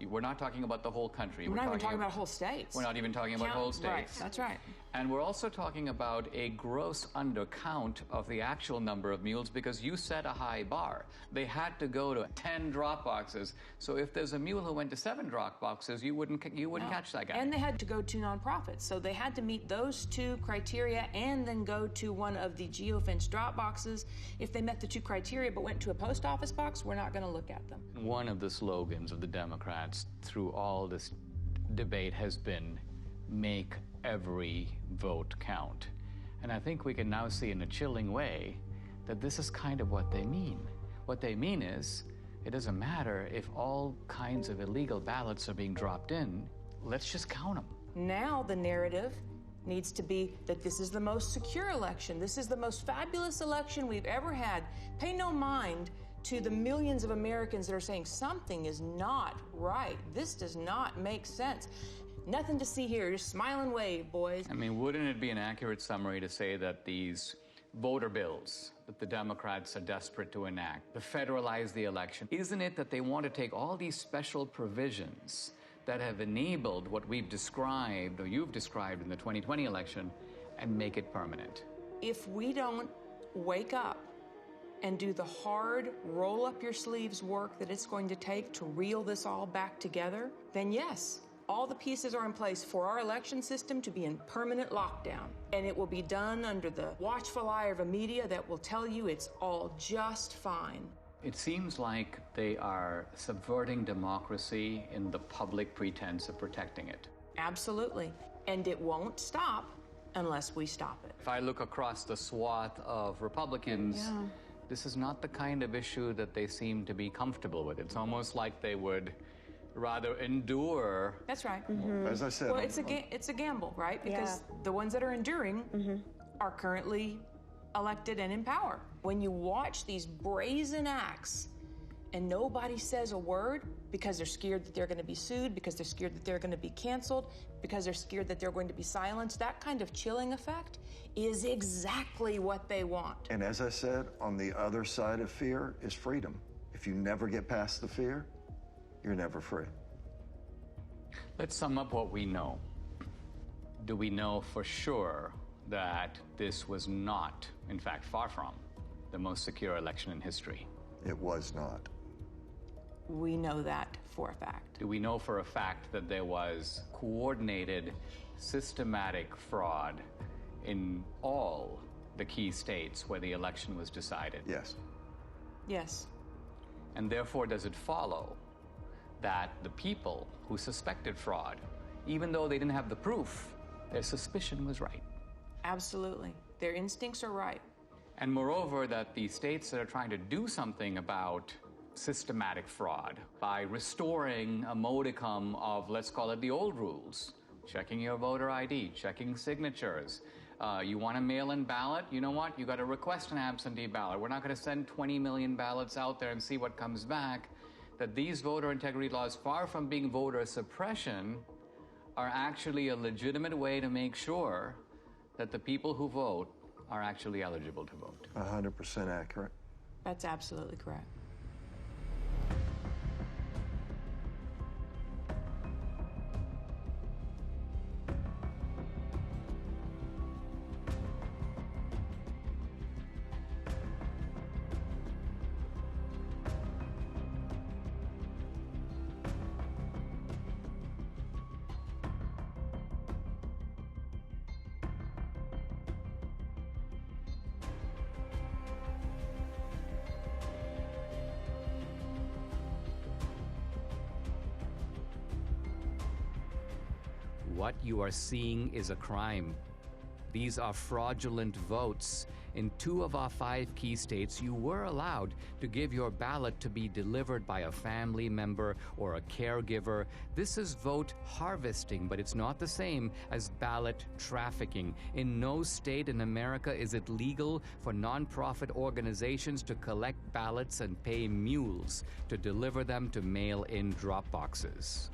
We're not talking about the whole country. We're not even talking about whole states. We're not even talking about whole states. Right, that's right. And we're also talking about a gross undercount of the actual number of mules because you set a high bar. They had to go to 10 drop boxes. So if there's a mule who went to 7 drop boxes, you wouldn't catch that guy. And they had to go to nonprofits. So they had to meet those 2 criteria and then go to one of the geofence drop boxes. If they met the 2 criteria but went to a post office box, we're not going to look at them. One of the slogans of the Democrats through all this debate has been, make every vote count. And I think we can now see in a chilling way that this is kind of what they mean. What they mean is, it doesn't matter if all kinds of illegal ballots are being dropped in, let's just count them. Now the narrative needs to be that this is the most secure election. This is the most fabulous election we've ever had. Pay no mind to the millions of Americans that are saying something is not right. This does not make sense. Nothing to see here. Just smile and wave, boys. I mean, wouldn't it be an accurate summary to say that these voter bills that the Democrats are desperate to enact, to federalize the election, isn't it that they want to take all these special provisions that have enabled what we've described, or you've described in the 2020 election, and make it permanent? If we don't wake up and do the hard, roll up your sleeves work that it's going to take to reel this all back together, then yes, all the pieces are in place for our election system to be in permanent lockdown. And it will be done under the watchful eye of a media that will tell you it's all just fine. It seems like they are subverting democracy in the public pretense of protecting it. Absolutely. And it won't stop unless we stop it. If I look across the swath of Republicans, this is not the kind of issue that they seem to be comfortable with. It's almost like they would rather endure. That's right. As I said, well, it's a gamble, right? Because the ones that are enduring are currently elected and in power. When you watch these brazen acts and nobody says a word because they're scared that they're going to be sued, because they're scared that they're going to be canceled, because they're scared that they're going to be silenced, that kind of chilling effect is exactly what they want. And as I said, on the other side of fear is freedom. If you never get past the fear, you're never free. Let's sum up what we know. Do we know for sure that this was not, in fact, far from, the most secure election in history? It was not. We know that for a fact. Do we know for a fact that there was coordinated, systematic fraud in all the key states where the election was decided? Yes. Yes. And therefore, does it follow that the people who suspected fraud, even though they didn't have the proof, their suspicion was right? Absolutely. Their instincts are right. And moreover, that the states that are trying to do something about systematic fraud by restoring a modicum of, let's call it the old rules, checking your voter ID, checking signatures. You want a mail-in ballot? You know what? You got to request an absentee ballot. We're not going to send 20 million ballots out there and see what comes back. That these voter integrity laws, far from being voter suppression, are actually a legitimate way to make sure that the people who vote are actually eligible to vote. 100% accurate. That's absolutely correct. What you are seeing is a crime. These are fraudulent votes. In 2 of our 5 key states, you were allowed to give your ballot to be delivered by a family member or a caregiver. This is vote harvesting, but it's not the same as ballot trafficking. In no state in America is it legal for nonprofit organizations to collect ballots and pay mules to deliver them to mail-in drop boxes.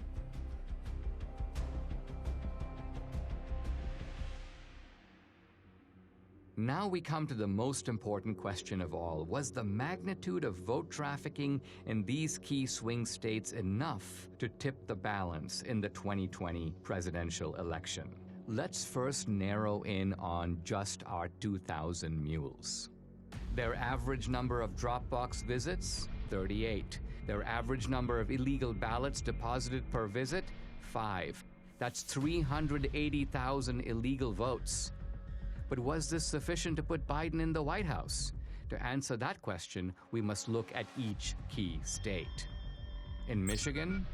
Now we come to the most important question of all. Was the magnitude of vote trafficking in these key swing states enough to tip the balance in the 2020 presidential election? Let's first narrow in on just our 2,000 mules. Their average number of Dropbox visits, 38. Their average number of illegal ballots deposited per visit, 5. That's 380,000 illegal votes. But was this sufficient to put Biden in the White House? To answer that question, we must look at each key state. In Michigan,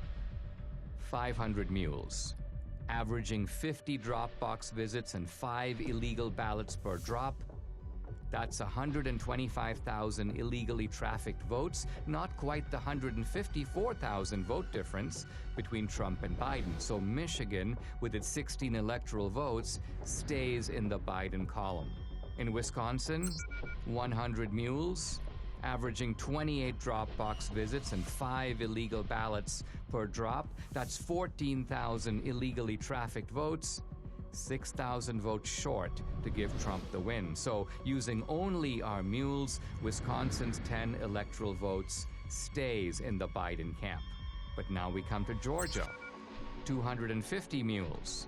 500 mules, averaging 50 Dropbox visits and 5 illegal ballots per drop. That's 125,000 illegally trafficked votes, not quite the 154,000 vote difference between Trump and Biden. So Michigan, with its 16 electoral votes, stays in the Biden column. In Wisconsin, 100 mules, averaging 28 drop box visits and 5 illegal ballots per drop. That's 14,000 illegally trafficked votes, 6,000 votes short to give Trump the win. So using only our mules, Wisconsin's 10 electoral votes stays in the Biden camp. But now we come to Georgia. 250 mules,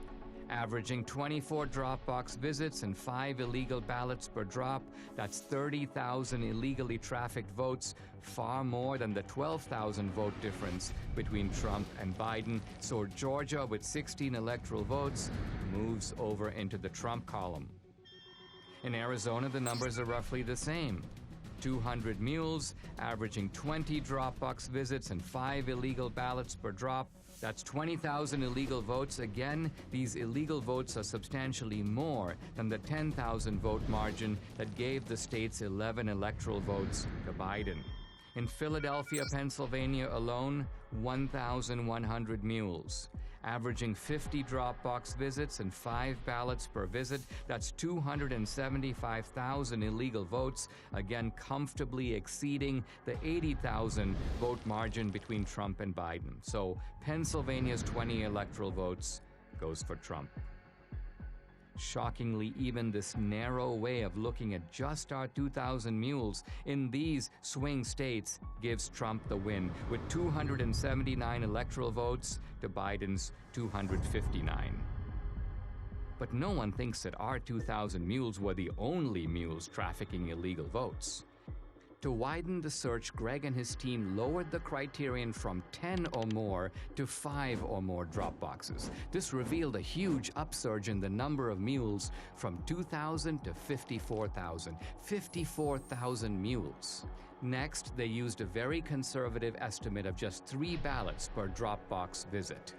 averaging 24 drop box visits and 5 illegal ballots per drop. That's 30,000 illegally trafficked votes, far more than the 12,000 vote difference between Trump and Biden. So Georgia, with 16 electoral votes, moves over into the Trump column. In Arizona, the numbers are roughly the same. 200 mules, averaging 20 drop box visits and 5 illegal ballots per drop. That's 20,000 illegal votes. Again, these illegal votes are substantially more than the 10,000 vote margin that gave the state's 11 electoral votes to Biden. In Philadelphia, Pennsylvania alone, 1,100 mules, averaging 50 drop box visits and 5 ballots per visit. That's 275,000 illegal votes, again comfortably exceeding the 80,000 vote margin between Trump and Biden. So Pennsylvania's 20 electoral votes goes for Trump. Shockingly, even this narrow way of looking at just our 2,000 mules in these swing states gives Trump the win, with 279 electoral votes to Biden's 259. But no one thinks that our 2,000 mules were the only mules trafficking illegal votes. To widen the search, Greg and his team lowered the criterion from 10 or more to 5 or more drop boxes. This revealed a huge upsurge in the number of mules from 2,000 to 54,000. 54,000 mules. Next, they used a very conservative estimate of just 3 ballots per drop box visit.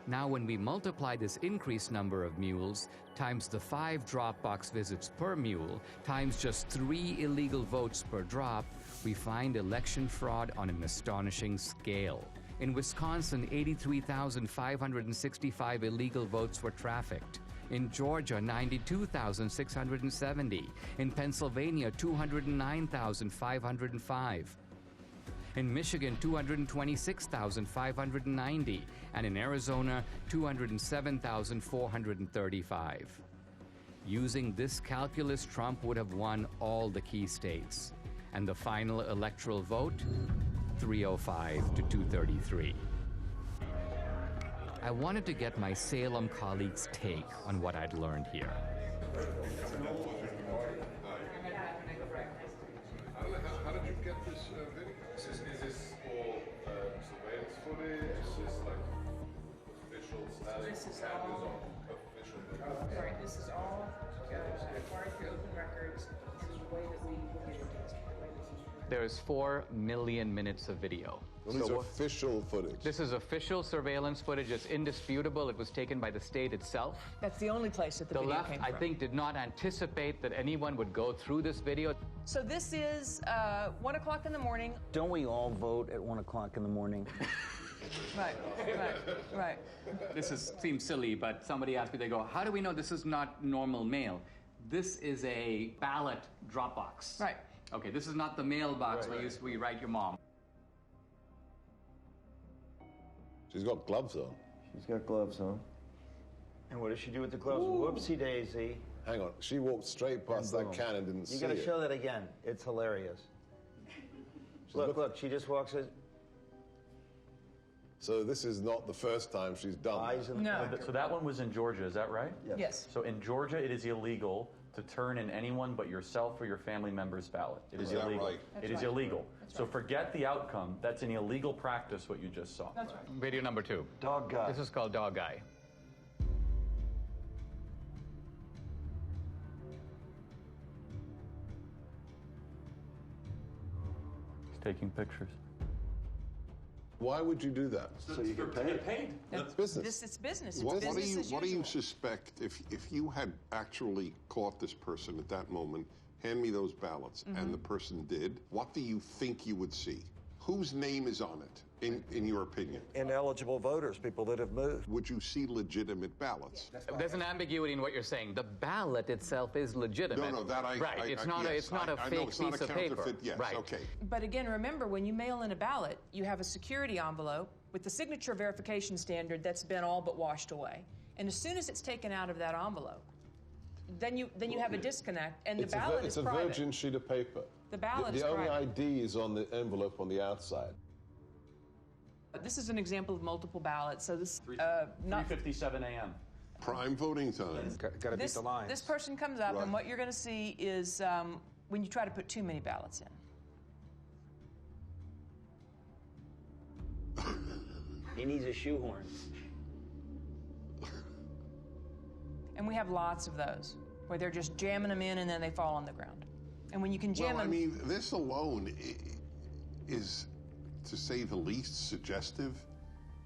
Now, when we multiply this increased number of mules times the 5 drop box visits per mule times just 3 illegal votes per drop, we find election fraud on an astonishing scale. In Wisconsin, 83,565 illegal votes were trafficked. In Georgia, 92,670. In Pennsylvania, 209,505. In Michigan, 226,590, and in Arizona, 207,435. Using this calculus, Trump would have won all the key states. And the final electoral vote, 305 to 233. I wanted to get my Salem colleagues' take on what I'd learned here. How did you get this video? Is this all surveillance footage? Is this like official status? This is all sorry, this is all acquired through open records. This is the way that we will get into this. There's 4 million minutes of video. Well, these are official footage. This is official surveillance footage. It's indisputable. It was taken by the state itself. That's the only place that the video left, came from. I think, did not anticipate that anyone would go through this video. So this is 1 o'clock in the morning. Don't we all vote at 1 o'clock in the morning? Right. Seems silly, but somebody asked me, they go, how do we know this is not normal mail? This is a ballot drop box. Right. Okay, this is not the mailbox where we write your mom. She's got gloves on. She's got gloves on. And what does she do with the gloves? Ooh. Whoopsie daisy. Hang on, she walked straight past that can and didn't see it. You gotta show that again. It's hilarious. Look, she just walks in. So this is not the first time she's done that. No. So that one was in Georgia, is that right? Yes. So in Georgia, it is illegal to turn in anyone but yourself or your family member's ballot. It is illegal. Right? It is illegal. So forget the outcome. That's an illegal practice, what you just saw. That's right. Video number 2. Dog guy. This is called Dog Guy. He's taking pictures. Why would you do that? So you get paid. That's business. It's business. What do you suspect if you had actually caught this person at that moment, hand me those ballots, and the person did, what do you think you would see? Whose name is on it, in your opinion? Ineligible voters, people that have moved. Would you see legitimate ballots? There's an ambiguity in what you're saying. The ballot itself is legitimate. No, that I... Right, it's not a fake piece of paper. Yes, right. Okay. But again, remember, when you mail in a ballot, you have a security envelope with the signature verification standard that's been all but washed away. And as soon as it's taken out of that envelope, then you have a disconnect, and the ballot is private. It's a virgin sheet of paper. The ballot is private. The only private. ID is on the envelope on the outside. This is an example of multiple ballots, so this... 3:57 a.m. Prime voting time. Got to beat the lines. This person comes up, Right. and what you're going to see is when you try to put too many ballots in. He needs a shoehorn. And we have lots of those, where they're just jamming them in and then they fall on the ground. And when you can jam Well, them... I mean, this alone is, to say the least, suggestive.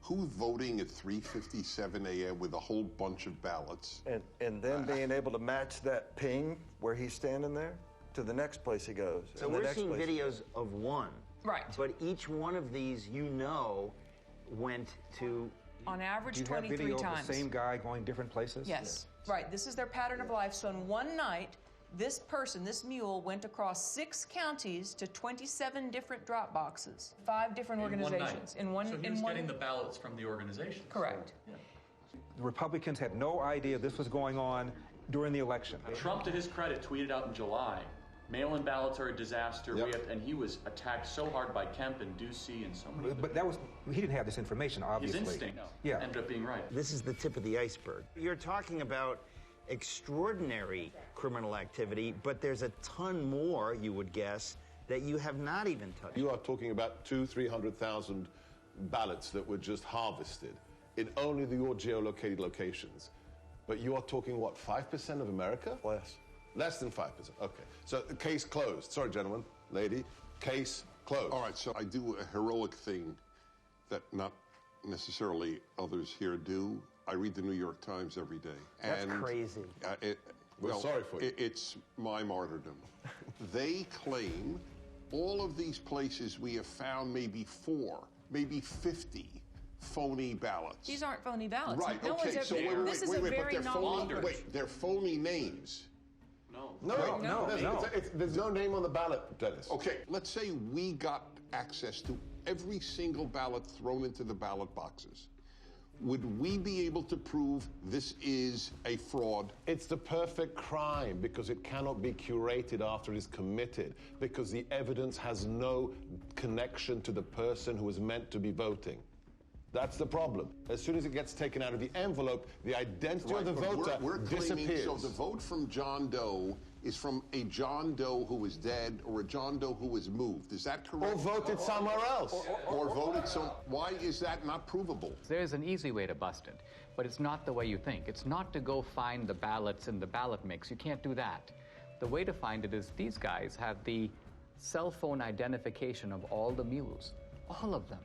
Who's voting at 3:57 a.m. with a whole bunch of ballots? And then being able to match that ping where he's standing there to the next place he goes. So we're seeing videos of one. Right. But each one of these, went to... On average, Do you have 23 video times. of the same guy going different places? Yes. Right. This is their pattern of life. So in one night, this person, this mule, went across 6 counties to 27 different drop boxes, 5 different organizations. So he was getting the ballots from the organization. Correct. So, yeah. The Republicans had no idea this was going on during the election. Trump, to his credit, tweeted out in July, mail-in ballots are a disaster. And he was attacked so hard by Kemp and Ducey and so many. But he didn't have this information, obviously. His instinct ended up being right. This is the tip of the iceberg. You're talking about extraordinary criminal activity, but there's a ton more, you would guess, that you have not even touched. You are talking about 200,000-300,000 ballots that were just harvested in only your geolocated locations. But you are talking, what, 5% of America? Less than 5%. Okay. So the case closed. Sorry, gentlemen, lady. Case closed. All right, so I do a heroic thing that not necessarily others here do. I read the New York Times every day. That's crazy. We're sorry for you. It's my martyrdom. They claim all of these places we have found maybe 4, maybe 50 phony ballots. These aren't phony ballots. Right, No okay, one's so ever, wait, this is a but very they're novel... Wait, they're phony names. No. There's no name on the ballot, Dennis. Okay, let's say we got access to every single ballot thrown into the ballot boxes. Would we be able to prove this is a fraud? It's the perfect crime because it cannot be curated after it is committed, because the evidence has no connection to the person who is meant to be voting. That's the problem. As soon as it gets taken out of the envelope, the identity of the voter we're claiming, disappears. so the vote from John Doe is from a John Doe who is dead or a John Doe who is moved. Is that correct? Or voted somewhere else. Or voted so. Why is that not provable? There's an easy way to bust it, but it's not the way you think. It's not to go find the ballots in the ballot mix. You can't do that. The way to find it is these guys have the cell phone identification of all the mules, all of them.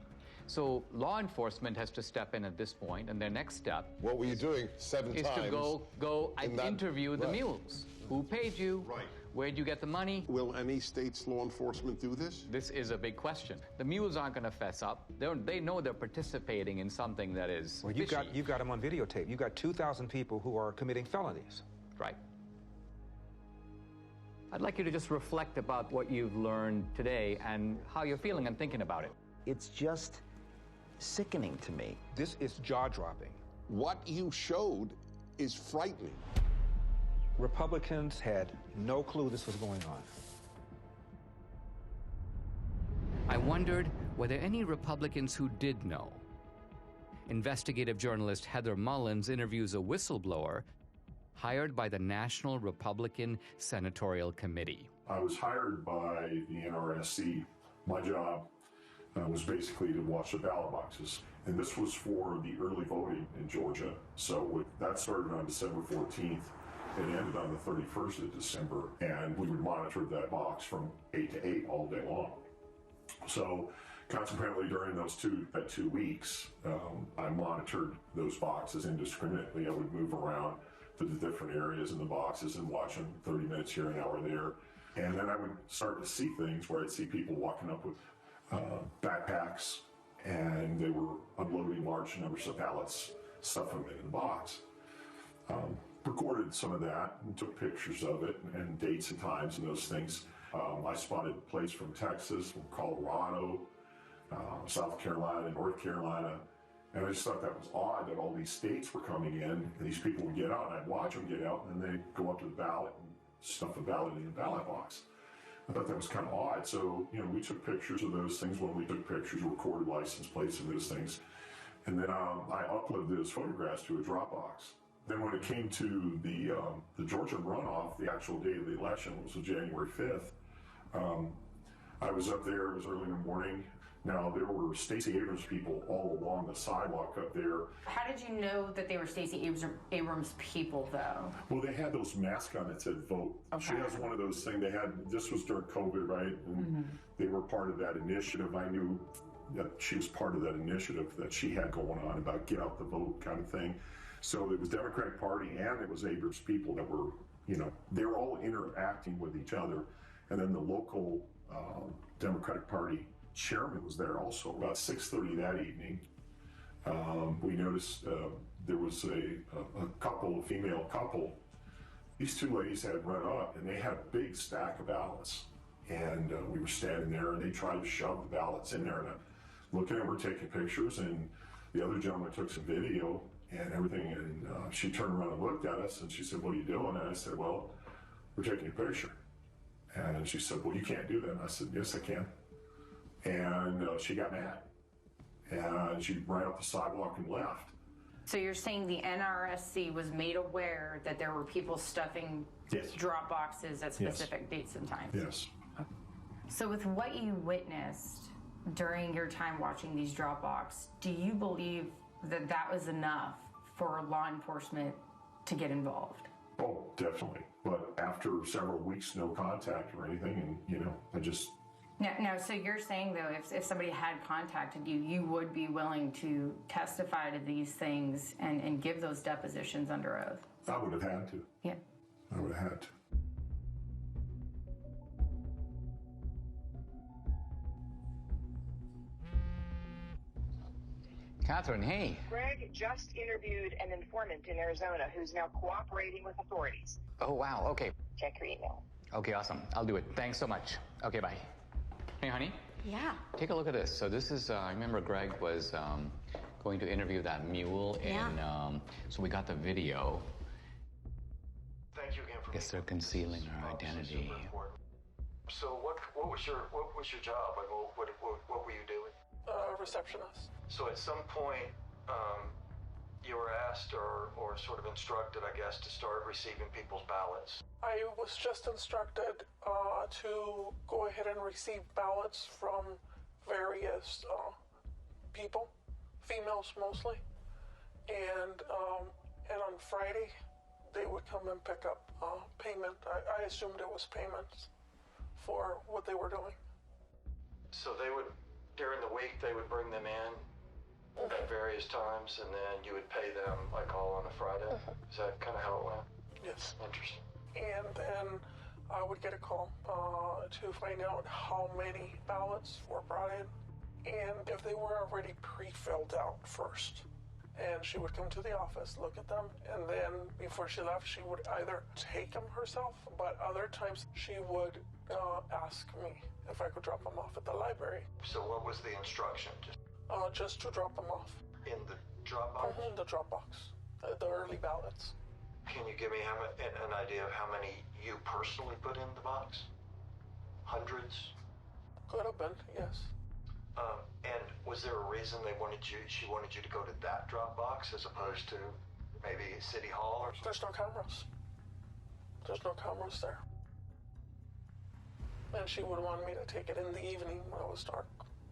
So law enforcement has to step in at this point, and their next step... What were you doing 7 is times? to go and interview the mules. Who paid you? Right. Where'd you get the money? Will any state's law enforcement do this? This is a big question. The mules aren't going to fess up. They know they're participating in something that is Well, you've got them on videotape. You've got 2,000 people who are committing felonies. Right. I'd like you to just reflect about what you've learned today and how you're feeling and thinking about it. It's just sickening to me. This is jaw-dropping. What you showed is frightening. Republicans had no clue this was going on. I wondered, were there any Republicans who did know? Investigative journalist Heather Mullins interviews a whistleblower hired by the National Republican Senatorial Committee. I was hired by the NRSC. My job was basically to watch the ballot boxes. And this was for the early voting in Georgia. So that started on December 14th. It ended on the 31st of December. And we would monitor that box from 8 to 8 all day long. So consequently, during those 2 weeks, I monitored those boxes indiscriminately. I would move around to the different areas in the boxes and watch them 30 minutes here, an hour there. And then I would start to see things where I'd see people walking up with backpacks, and they were unloading large numbers of ballots, stuffing them in the box. Recorded some of that and took pictures of it and dates and times and those things. I spotted a place from Texas, from Colorado, South Carolina, North Carolina. And I just thought that was odd that all these states were coming in and these people would get out and I'd watch them get out and then they'd go up to the ballot and stuff the ballot in the ballot box. I thought that was kind of odd. So, we took pictures of those things. When we took pictures, recorded license plates and those things. And then I uploaded those photographs to a Dropbox. Then when it came to the Georgia runoff, the actual day of the election, which was January 5th, I was up there. It was early in the morning. Now, there were Stacey Abrams people all along the sidewalk up there. How did you know that they were Stacey Abrams people, though? Well, they had those masks on that said vote. Okay. She has one of those things. This was during COVID, right? And they were part of that initiative. I knew that she was part of that initiative that she had going on about get out the vote kind of thing. So it was Democratic Party and it was Abrams people that were, they were all interacting with each other. And then the local Democratic Party chairman was there also. About 6:30 that evening, we noticed there was a couple, a female couple. These two ladies had run up and they had a big stack of ballots. And we were standing there and they tried to shove the ballots in there. And I'm looking at her taking pictures, and the other gentleman took some video and everything. And she turned around and looked at us and she said, "What are you doing?" And I said, "Well, we're taking a picture." And she said, "Well, you can't do that." And I said, "Yes, I can." And she got mad. And she ran up the sidewalk and left. So you're saying the NRSC was made aware that there were people stuffing drop boxes at specific dates and times? Yes. So with what you witnessed during your time watching these drop boxes, do you believe that that was enough for law enforcement to get involved? Oh, definitely. But after several weeks, no contact or anything, and, I just... Now, so you're saying, though, if somebody had contacted you, you would be willing to testify to these things and give those depositions under oath? I would have had to. Yeah. I would have had to. Catherine, hey. Greg just interviewed an informant in Arizona who's now cooperating with authorities. Oh, wow. Okay. Check your email. Okay, awesome. I'll do it. Thanks so much. Okay, bye. Hey, honey. Yeah. Take a look at this. So this is, I remember Greg was going to interview that mule so we got the video. Thank you again for... I guess they're concealing her identity. So what was your job? Like, what were you doing? Receptionist. So at some point, you were asked or sort of instructed, I guess, to start receiving people's ballots. I was just instructed to go ahead and receive ballots from various people, females mostly, and on Friday they would come and pick up payment. I assumed it was payments for what they were doing. So they would, during the week, they would bring them in at various times, and then you would pay them like all on a Friday. Is that kind of how it went? Yes. Interesting. And then I would get a call to find out how many ballots were brought in and if they were already pre-filled out first. And she would come to the office, look at them, and then before she left, she would either take them herself, but other times she would ask me if I could drop them off at the library. So what was the instruction? Just to drop them off. In the drop box? In the drop box. The early ballots. Can you give me an idea of how many you personally put in the box? Hundreds? Could have been, yes. And was there a reason she wanted you to go to that drop box as opposed to maybe City Hall or something? There's no cameras. There's no cameras there. And she would want me to take it in the evening when it was dark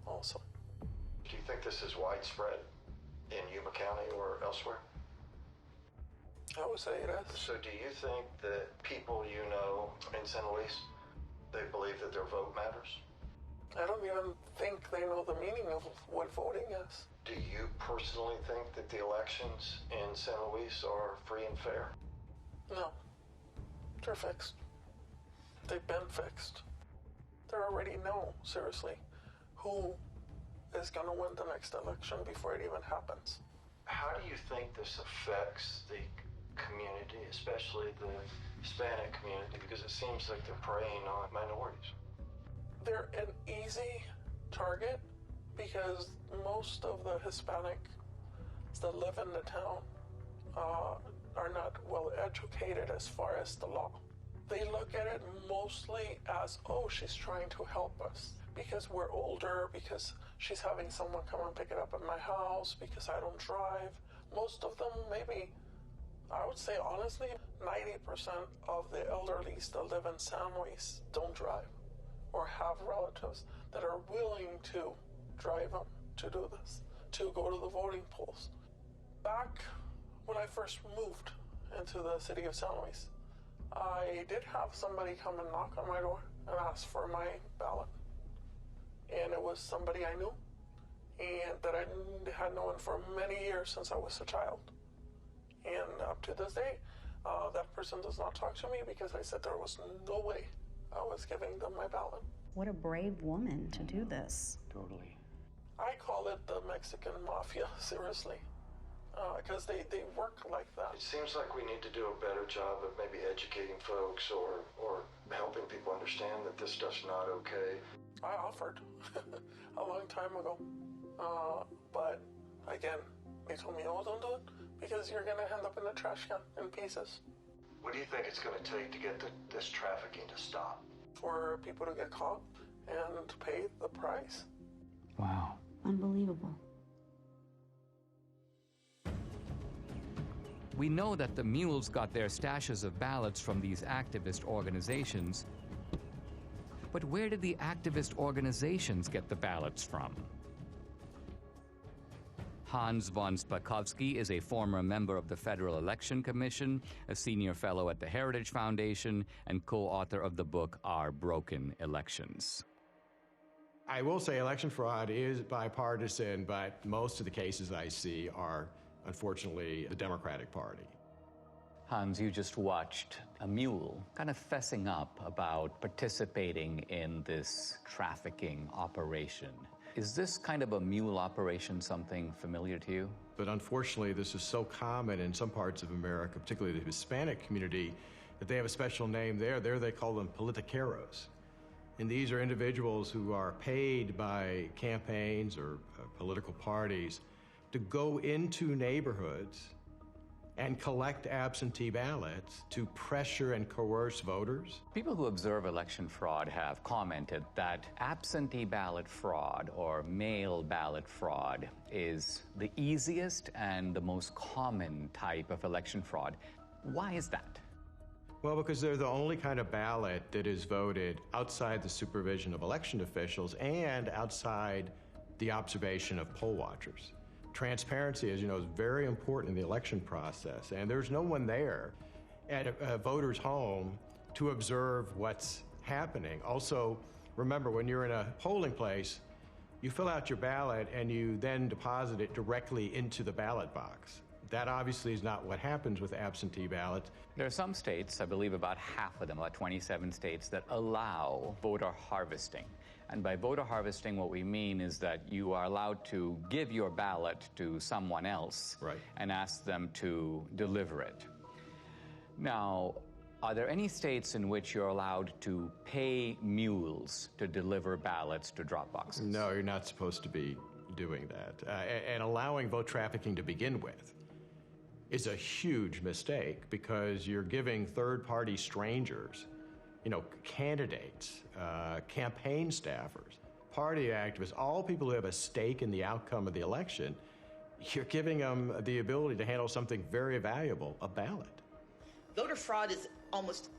also. Do you think this is widespread in Yuma County or elsewhere? I would say it is. So do you think that people you know in San Luis, they believe that their vote matters? I don't even think they know the meaning of what voting is. Do you personally think that the elections in San Luis are free and fair? No. They're fixed. they've been fixed. They already know, seriously, who is going to win the next election before it even happens. How do you think this affects the community, especially the Hispanic community? Because it seems like they're preying on minorities. They're an easy target because most of the Hispanics that live in the town are not well educated as far as the law. They look at it mostly as, oh, she's trying to help us because we're older, because she's having someone come and pick it up at my house, because I don't drive. Most of them, maybe, I would say honestly, 90% of the elderlies that live in San Luis don't drive or have relatives that are willing to drive them to do this, to go to the voting polls. Back when I first moved into the city of San Luis, I did have somebody come and knock on my door and ask for my ballot. And it was somebody I knew and that I had known for many years since I was a child. And up to this day, that person does not talk to me because I said there was no way I was giving them my ballot. What a brave woman to do this. Totally. I call it the Mexican mafia, seriously, because they work like that. It seems like we need to do a better job of maybe educating folks or helping people understand that this stuff's not okay. I offered a long time ago, but again, they told me, oh, don't do it because you're going to end up in the trash can in pieces. What do you think it's going to take to get this trafficking to stop? For people to get caught and pay the price. Wow. Unbelievable. We know that the Mules got their stashes of ballots from these activist organizations. But where did the activist organizations get the ballots from? Hans von Spakovsky is a former member of the Federal Election Commission, a senior fellow at the Heritage Foundation, and co-author of the book Our Broken Elections. I will say election fraud is bipartisan, but most of the cases I see are, unfortunately, the Democratic Party. Hans, you just watched a mule kind of fessing up about participating in this trafficking operation. Is this kind of a mule operation something familiar to you? But unfortunately, this is so common in some parts of America, particularly the Hispanic community, that they have a special name there. There they call them politiqueros. And these are individuals who are paid by campaigns or political parties to go into neighborhoods and collect absentee ballots to pressure and coerce voters. People who observe election fraud have commented that absentee ballot fraud or mail ballot fraud is the easiest and the most common type of election fraud. Why is that? Well, because they're the only kind of ballot that is voted outside the supervision of election officials and outside the observation of poll watchers. Transparency, as you know, is very important in the election process, and there's no one there at a voter's home to observe what's happening. Also, remember, when you're in a polling place, you fill out your ballot and you then deposit it directly into the ballot box. That obviously is not what happens with absentee ballots. There are some states, I believe about half of them, about 27 states, that allow voter harvesting. And by voter harvesting, what we mean is that you are allowed to give your ballot to someone else and ask them to deliver it. Now, are there any states in which you're allowed to pay mules to deliver ballots to drop boxes? No, you're not supposed to be doing that. And allowing vote trafficking to begin with is a huge mistake because you're giving third-party strangers, candidates, campaign staffers, party activists, all people who have a stake in the outcome of the election, you're giving them the ability to handle something very valuable, a ballot. Voter fraud is almost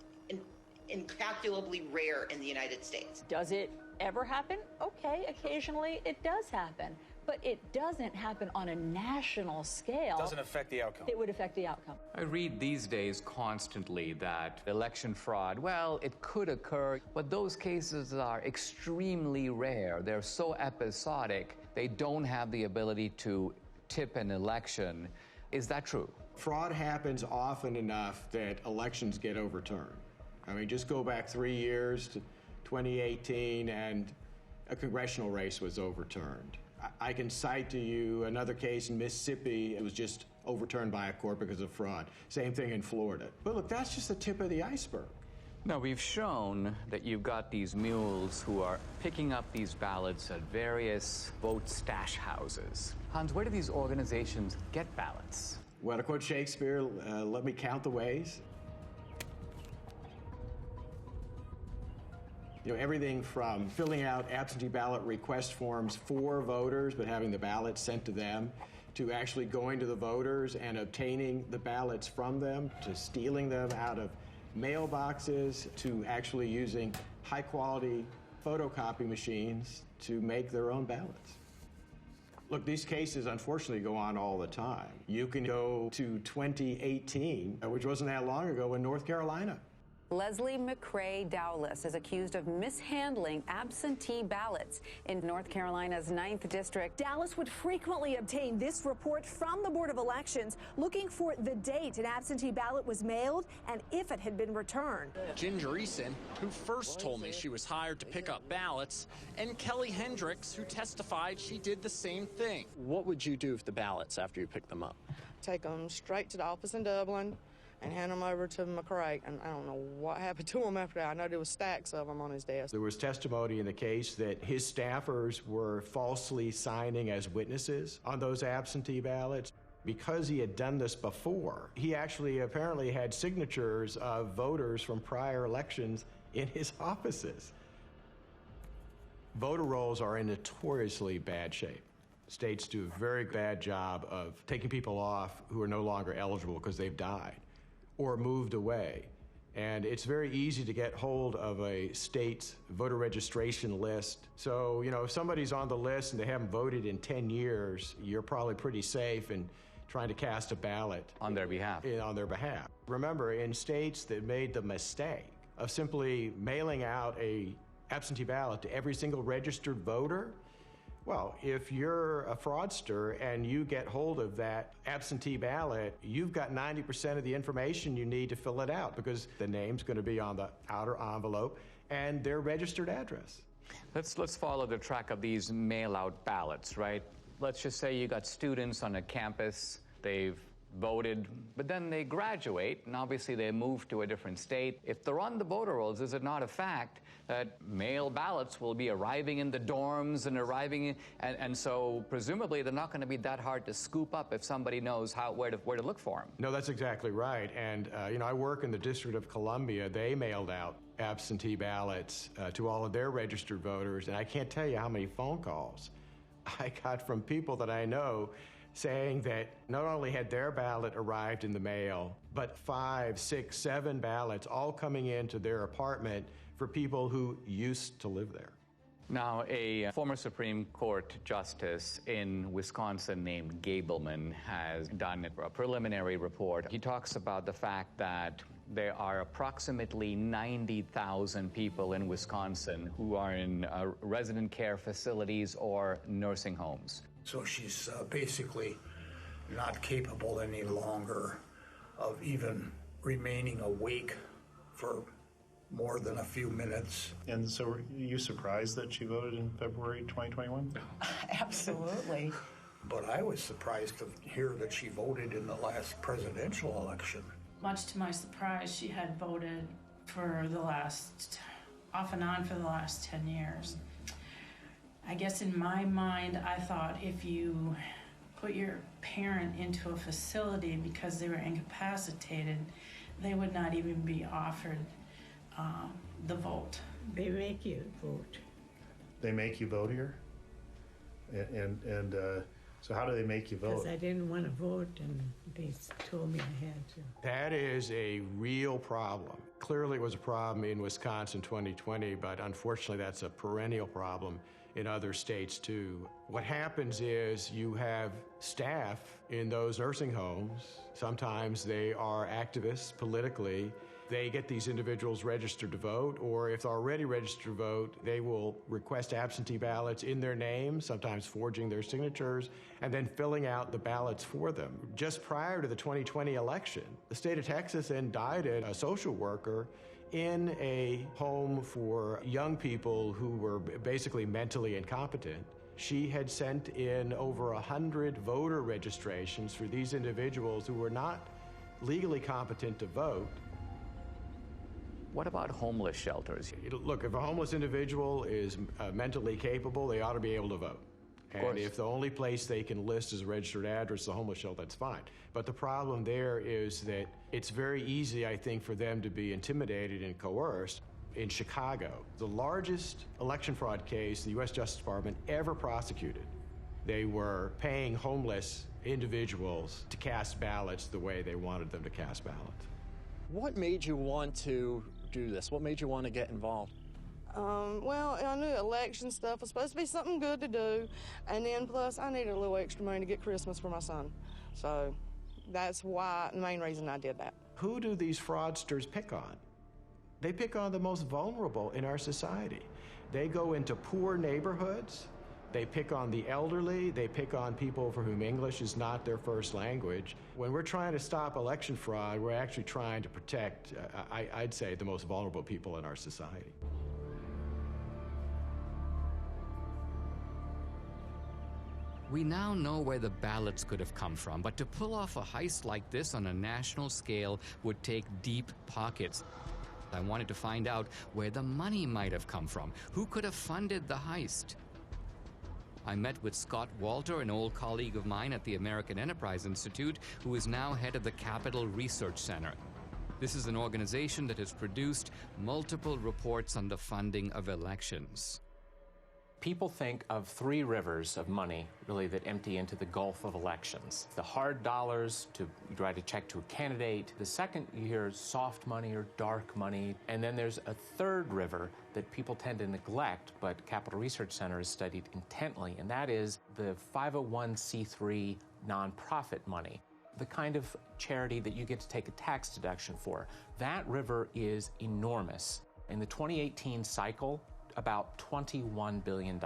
incalculably rare in the United States. Does it ever happen? Okay, occasionally it does happen. But it doesn't happen on a national scale. It doesn't affect the outcome. It would affect the outcome. I read these days constantly that election fraud, well, it could occur, but those cases are extremely rare. They're so episodic, they don't have the ability to tip an election. Is that true? Fraud happens often enough that elections get overturned. I mean, just go back 3 years to 2018 and a congressional race was overturned. I can cite to you another case in Mississippi. It was just overturned by a court because of fraud. Same thing in Florida. But look, that's just the tip of the iceberg. Now, we've shown that you've got these mules who are picking up these ballots at various vote stash houses. Hans, where do these organizations get ballots? Well, to quote Shakespeare, let me count the ways. You know, everything from filling out absentee ballot request forms for voters, but having the ballots sent to them, to actually going to the voters and obtaining the ballots from them, to stealing them out of mailboxes, to actually using high-quality photocopy machines to make their own ballots. Look, these cases unfortunately go on all the time. You can go to 2018, which wasn't that long ago, in North Carolina. Leslie McCrae Dowless is accused of mishandling absentee ballots in North Carolina's 9th District. Dowless would frequently obtain this report from the Board of Elections, looking for the date an absentee ballot was mailed and if it had been returned. Ginger Eason, who first told me she was hired to pick up ballots, and Kelly Hendricks, who testified she did the same thing. What would you do with the ballots after you picked them up? Take them straight to the office in Dublin and hand them over to McCrae, and I don't know what happened to him after that. I know there was stacks of them on his desk. There was testimony in the case that his staffers were falsely signing as witnesses on those absentee ballots. Because he had done this before, he actually apparently had signatures of voters from prior elections in his offices. Voter rolls are in notoriously bad shape. States do a very bad job of taking people off who are no longer eligible because they've died or moved away. And it's very easy to get hold of a state's voter registration list. So, you know, if somebody's on the list and they haven't voted in 10 years, you're probably pretty safe in trying to cast a ballot. On their behalf. On their behalf. Remember, in states that made the mistake of simply mailing out a absentee ballot to every single registered voter, well, if you're a fraudster and you get hold of that absentee ballot, you've got 90% of the information you need to fill it out because the name's going to be on the outer envelope and their registered address. Let's follow the track of these mail-out ballots, right? Let's just say you got students on a campus, they've voted, but then they graduate, and obviously they move to a different state. If they're on the voter rolls, is it not a fact that mail ballots will be arriving in the dorms and and so presumably they're not going to be that hard to scoop up if somebody knows where to look for them? No, that's exactly right. And you know, I work in the District of Columbia. They mailed out absentee ballots to all of their registered voters, and I can't tell you how many phone calls I got from people that I know saying that not only had their ballot arrived in the mail, but 5, 6, 7 ballots all coming into their apartment for people who used to live there. Now, a former Supreme Court justice in Wisconsin named Gableman has done a preliminary report. He talks about the fact that there are approximately 90,000 people in Wisconsin who are in resident care facilities or nursing homes. So she's basically not capable any longer of even remaining awake for more than a few minutes. And so are you surprised that she voted in February 2021? Absolutely. But I was surprised to hear that she voted in the last presidential election. Much to my surprise, she had voted off and on for the last 10 years. I guess in my mind, I thought if you put your parent into a facility because they were incapacitated, they would not even be offered the vote. They make you vote. They make you vote here? And so how do they make you vote? Because I didn't want to vote, and they told me I had to. That is a real problem. Clearly it was a problem in Wisconsin 2020, but unfortunately that's a perennial problem in other states too. What happens is you have staff in those nursing homes. Sometimes they are activists politically. They get these individuals registered to vote, or if they're already registered to vote, they will request absentee ballots in their name, sometimes forging their signatures, and then filling out the ballots for them. Just prior to the 2020 election, the state of Texas indicted a social worker in a home for young people who were basically mentally incompetent. She had sent in over 100 voter registrations for these individuals who were not legally competent to vote. What about homeless shelters? Look, if a homeless individual is mentally capable, they ought to be able to vote. And if the only place they can list as a registered address is a homeless shelter, that's fine. But the problem there is that it's very easy, I think, for them to be intimidated and coerced. In Chicago, the largest election fraud case the U.S. Justice Department ever prosecuted, they were paying homeless individuals to cast ballots the way they wanted them to cast ballots. What made you want to do this? What made you want to get involved? Well, I knew election stuff was supposed to be something good to do, and then plus I needed a little extra money to get Christmas for my son. So that's why, the main reason I did that. Who do these fraudsters pick on? They pick on the most vulnerable in our society. They go into poor neighborhoods, they pick on the elderly, they pick on people for whom English is not their first language. When we're trying to stop election fraud, we're actually trying to protect, I'd say, the most vulnerable people in our society. We now know where the ballots could have come from, but to pull off a heist like this on a national scale would take deep pockets. I wanted to find out where the money might have come from. Who could have funded the heist? I met with Scott Walter, an old colleague of mine at the American Enterprise Institute, who is now head of the Capital Research Center. This is an organization that has produced multiple reports on the funding of elections. People think of three rivers of money, really, that empty into the gulf of elections. The hard dollars to write a check to a candidate. The second you hear soft money or dark money. And then there's a third river that people tend to neglect, but Capital Research Center has studied intently, and that is the 501c3 nonprofit money. The kind of charity that you get to take a tax deduction for. That river is enormous. In the 2018 cycle, about $21 billion.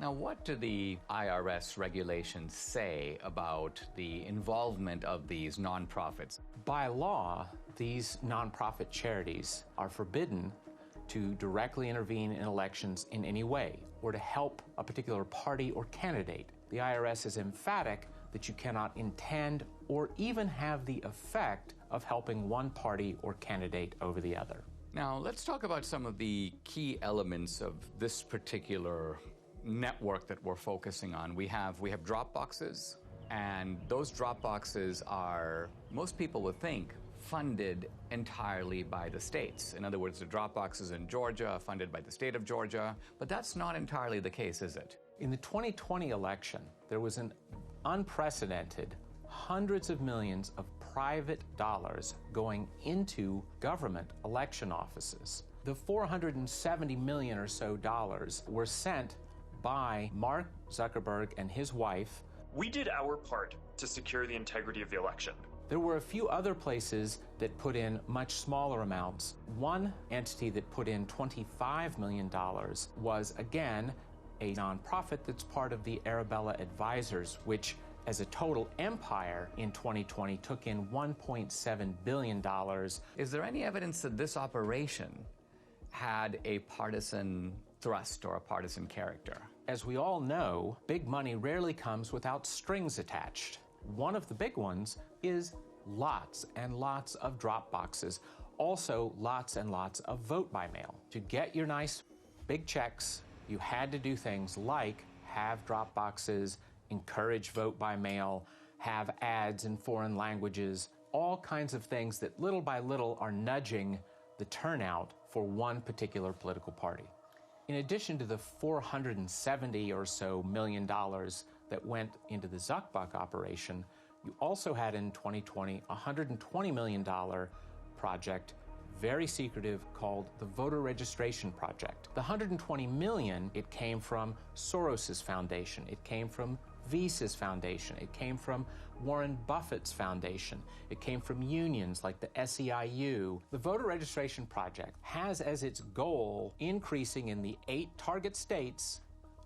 Now, what do the IRS regulations say about the involvement of these nonprofits? By law, these nonprofit charities are forbidden to directly intervene in elections in any way or to help a particular party or candidate. The IRS is emphatic that you cannot intend or even have the effect of helping one party or candidate over the other. Now, let's talk about some of the key elements of this particular network that we're focusing on. We have drop boxes, and those drop boxes are, most people would think, funded entirely by the states. In other words, the drop boxes in Georgia are funded by the state of Georgia, but that's not entirely the case, is it? In the 2020 election, there was an unprecedented hundreds of millions of private dollars going into government election offices. The $470 million or so dollars were sent by Mark Zuckerberg and his wife. We did our part to secure the integrity of the election. There were a few other places that put in much smaller amounts. One entity that put in $25 million was, again, a nonprofit that's part of the Arabella Advisors, which as a total empire in 2020 took in $1.7 billion. Is there any evidence that this operation had a partisan thrust or a partisan character? As we all know, big money rarely comes without strings attached. One of the big ones is lots and lots of drop boxes. Also, lots and lots of vote by mail. To get your nice big checks, you had to do things like have drop boxes, encourage vote by mail, have ads in foreign languages, all kinds of things that little by little are nudging the turnout for one particular political party. In addition to the $470 or so million that went into the Zuckbuck operation, you also had in 2020 a $120 million project, very secretive, called the Voter Registration Project. The $120 million, it came from Soros's foundation, it came from Visa's foundation, it came from Warren Buffett's foundation, it came from unions like the SEIU. The Voter Registration Project has as its goal increasing in the 8 target states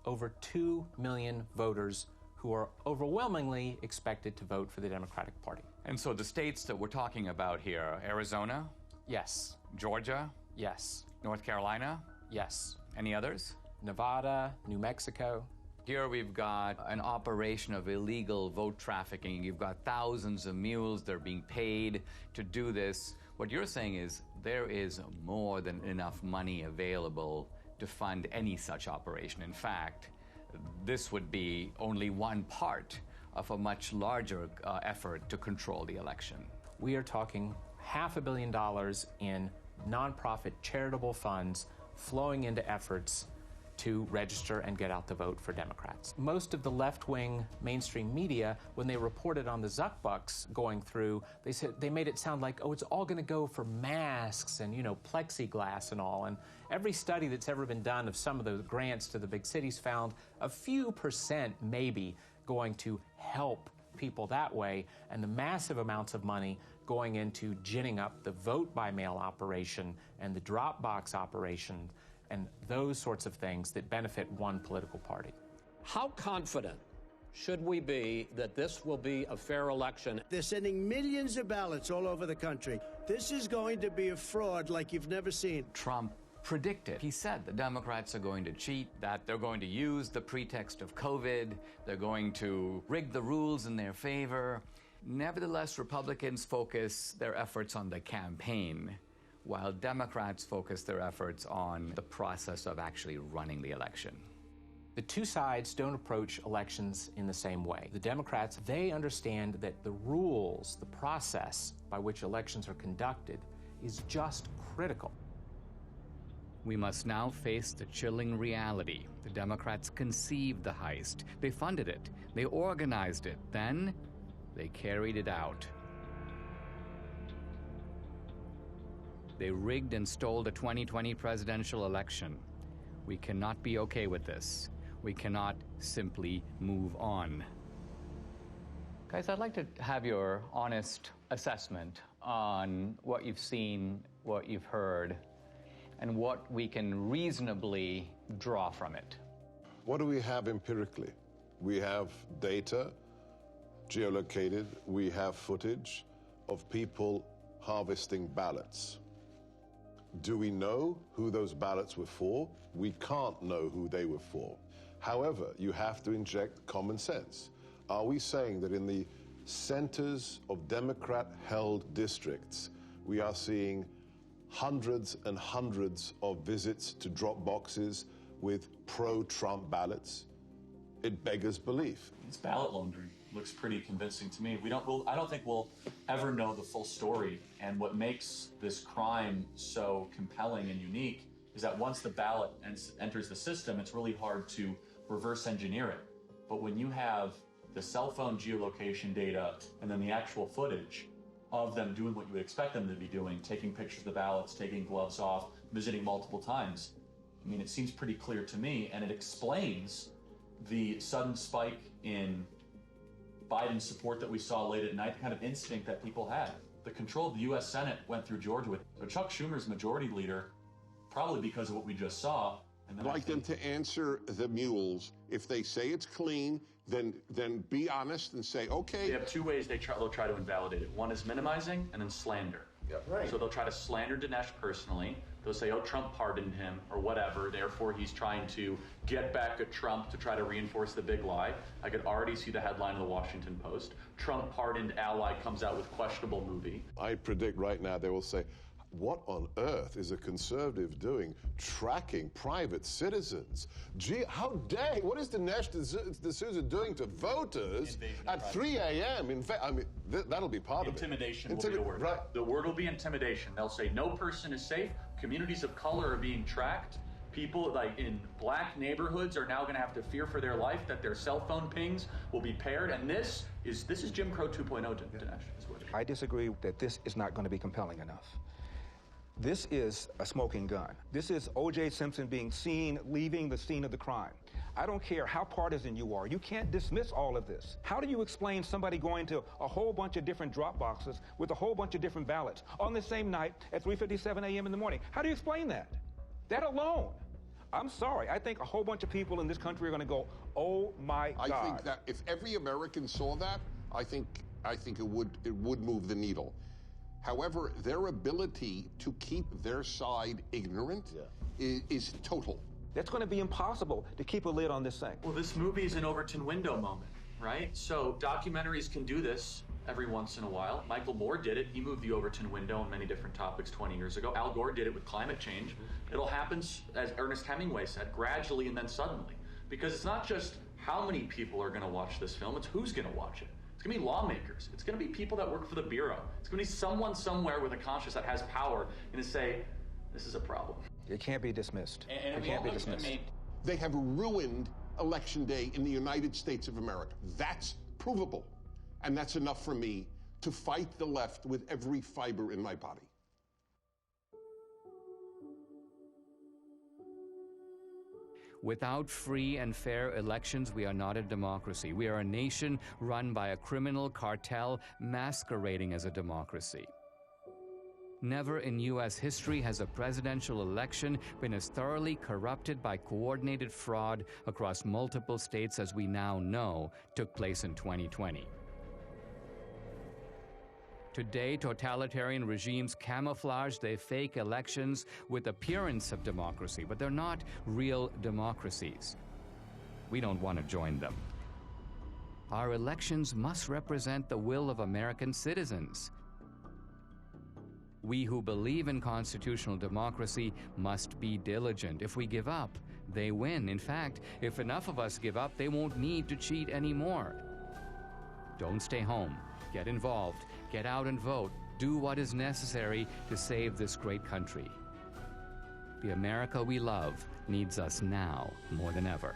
over 2 million voters who are overwhelmingly expected to vote for the Democratic Party. And so the states that we're talking about here, Arizona, Yes. Georgia? Yes. North Carolina? Yes. Any others? Nevada, New Mexico. Here we've got an operation of illegal vote trafficking. You've got thousands of mules. They're being paid to do this. What you're saying is there is more than enough money available to fund any such operation. In fact, this would be only one part of a much larger effort to control the election. We are talking $500 million in nonprofit charitable funds flowing into efforts to register and get out the vote for Democrats. Most of the left-wing mainstream media, when they reported on the Zuck bucks going through, they made it sound like, oh, it's all going to go for masks and, plexiglass and all. And every study that's ever been done of some of the grants to the big cities found a few percent maybe going to help people that way, and the massive amounts of money going into ginning up the vote-by-mail operation and the drop box operation and those sorts of things that benefit one political party. How confident should we be that this will be a fair election? They're sending millions of ballots all over the country. This is going to be a fraud like you've never seen. Trump predicted. He said the Democrats are going to cheat, that they're going to use the pretext of COVID, they're going to rig the rules in their favor. Nevertheless, Republicans focus their efforts on the campaign, while Democrats focus their efforts on the process of actually running the election. The two sides don't approach elections in the same way. The Democrats, they understand that the rules, the process by which elections are conducted is just critical. We must now face the chilling reality. The Democrats conceived the heist. They funded it. They organized it. Then they carried it out. They rigged and stole the 2020 presidential election. We cannot be okay with this. We cannot simply move on. Guys, I'd like to have your honest assessment on what you've seen, what you've heard, and what we can reasonably draw from it. What do we have empirically? We have data, geolocated. We have footage of people harvesting ballots. Do we know who those ballots were for? We can't know who they were for. However, you have to inject common sense. Are we saying that in the centers of Democrat-held districts, we are seeing hundreds and hundreds of visits to drop boxes with pro-Trump ballots? It beggars belief. It's ballot laundering. Looks pretty convincing to me. I don't think we'll ever know the full story. And what makes this crime so compelling and unique is that once the ballot enters the system, it's really hard to reverse engineer it. But when you have the cell phone geolocation data and then the actual footage of them doing what you would expect them to be doing, taking pictures of the ballots, taking gloves off, visiting multiple times, I mean, it seems pretty clear to me, and it explains the sudden spike in Biden's support that we saw late at night, the kind of instinct that people had. The control of the U.S. Senate went through Georgia with so Chuck Schumer's majority leader, probably because of what we just saw. And then I'd like them to answer the mules. If they say it's clean, then be honest and say, okay. They have two ways they'll try to invalidate it. One is minimizing and then slander. Yep. Right. So they'll try to slander Dinesh personally. They'll say, oh, Trump pardoned him or whatever. Therefore, he's trying to get back at Trump to try to reinforce the big lie. I could already see the headline of the Washington Post. Trump pardoned ally comes out with questionable movie. I predict right now they will say, what on earth is a conservative doing tracking private citizens? Gee, how dare, what is Dinesh D'Souza doing to voters at 3 a.m.? In fact, I mean, that'll be part of it. Intimidation will be the word. Right. The word will be intimidation. They'll say no person is safe. Communities of color are being tracked. People like in black neighborhoods are now going to have to fear for their life that their cell phone pings will be paired. And this is Jim Crow 2.0, Dinesh. I disagree that this is not going to be compelling enough. This is a smoking gun. This is O.J. Simpson being seen leaving the scene of the crime. I don't care how partisan you are. You can't dismiss all of this. How do you explain somebody going to a whole bunch of different drop boxes with a whole bunch of different ballots on the same night at 3:57 a.m. in the morning? How do you explain that? That alone. I'm sorry. I think a whole bunch of people in this country are going to go, oh, my God. I think that if every American saw that, I think it would move the needle. However, their ability to keep their side ignorant is total. It's going to be impossible to keep a lid on this thing. Well, this movie is an Overton window moment, right? So documentaries can do this every once in a while. Michael Moore did it. He moved the Overton window on many different topics 20 years ago. Al Gore did it with climate change. It'll happen, as Ernest Hemingway said, gradually and then suddenly. Because it's not just how many people are going to watch this film, it's who's going to watch it. It's going to be lawmakers. It's going to be people that work for the Bureau. It's going to be someone somewhere with a conscience that has power and to say, this is a problem. It can't be dismissed. It can't be dismissed. They have ruined Election Day in the United States of America. That's provable. And that's enough for me to fight the left with every fiber in my body. Without free and fair elections, we are not a democracy. We are a nation run by a criminal cartel masquerading as a democracy. Never in U.S. history has a presidential election been as thoroughly corrupted by coordinated fraud across multiple states as we now know took place in 2020. Today, totalitarian regimes camouflage their fake elections with appearance of democracy, but they're not real democracies. We don't want to join them. Our elections must represent the will of American citizens. We who believe in constitutional democracy must be diligent. If we give up, they win. In fact, if enough of us give up, they won't need to cheat anymore. Don't stay home. Get involved. Get out and vote. Do what is necessary to save this great country. The America we love needs us now more than ever.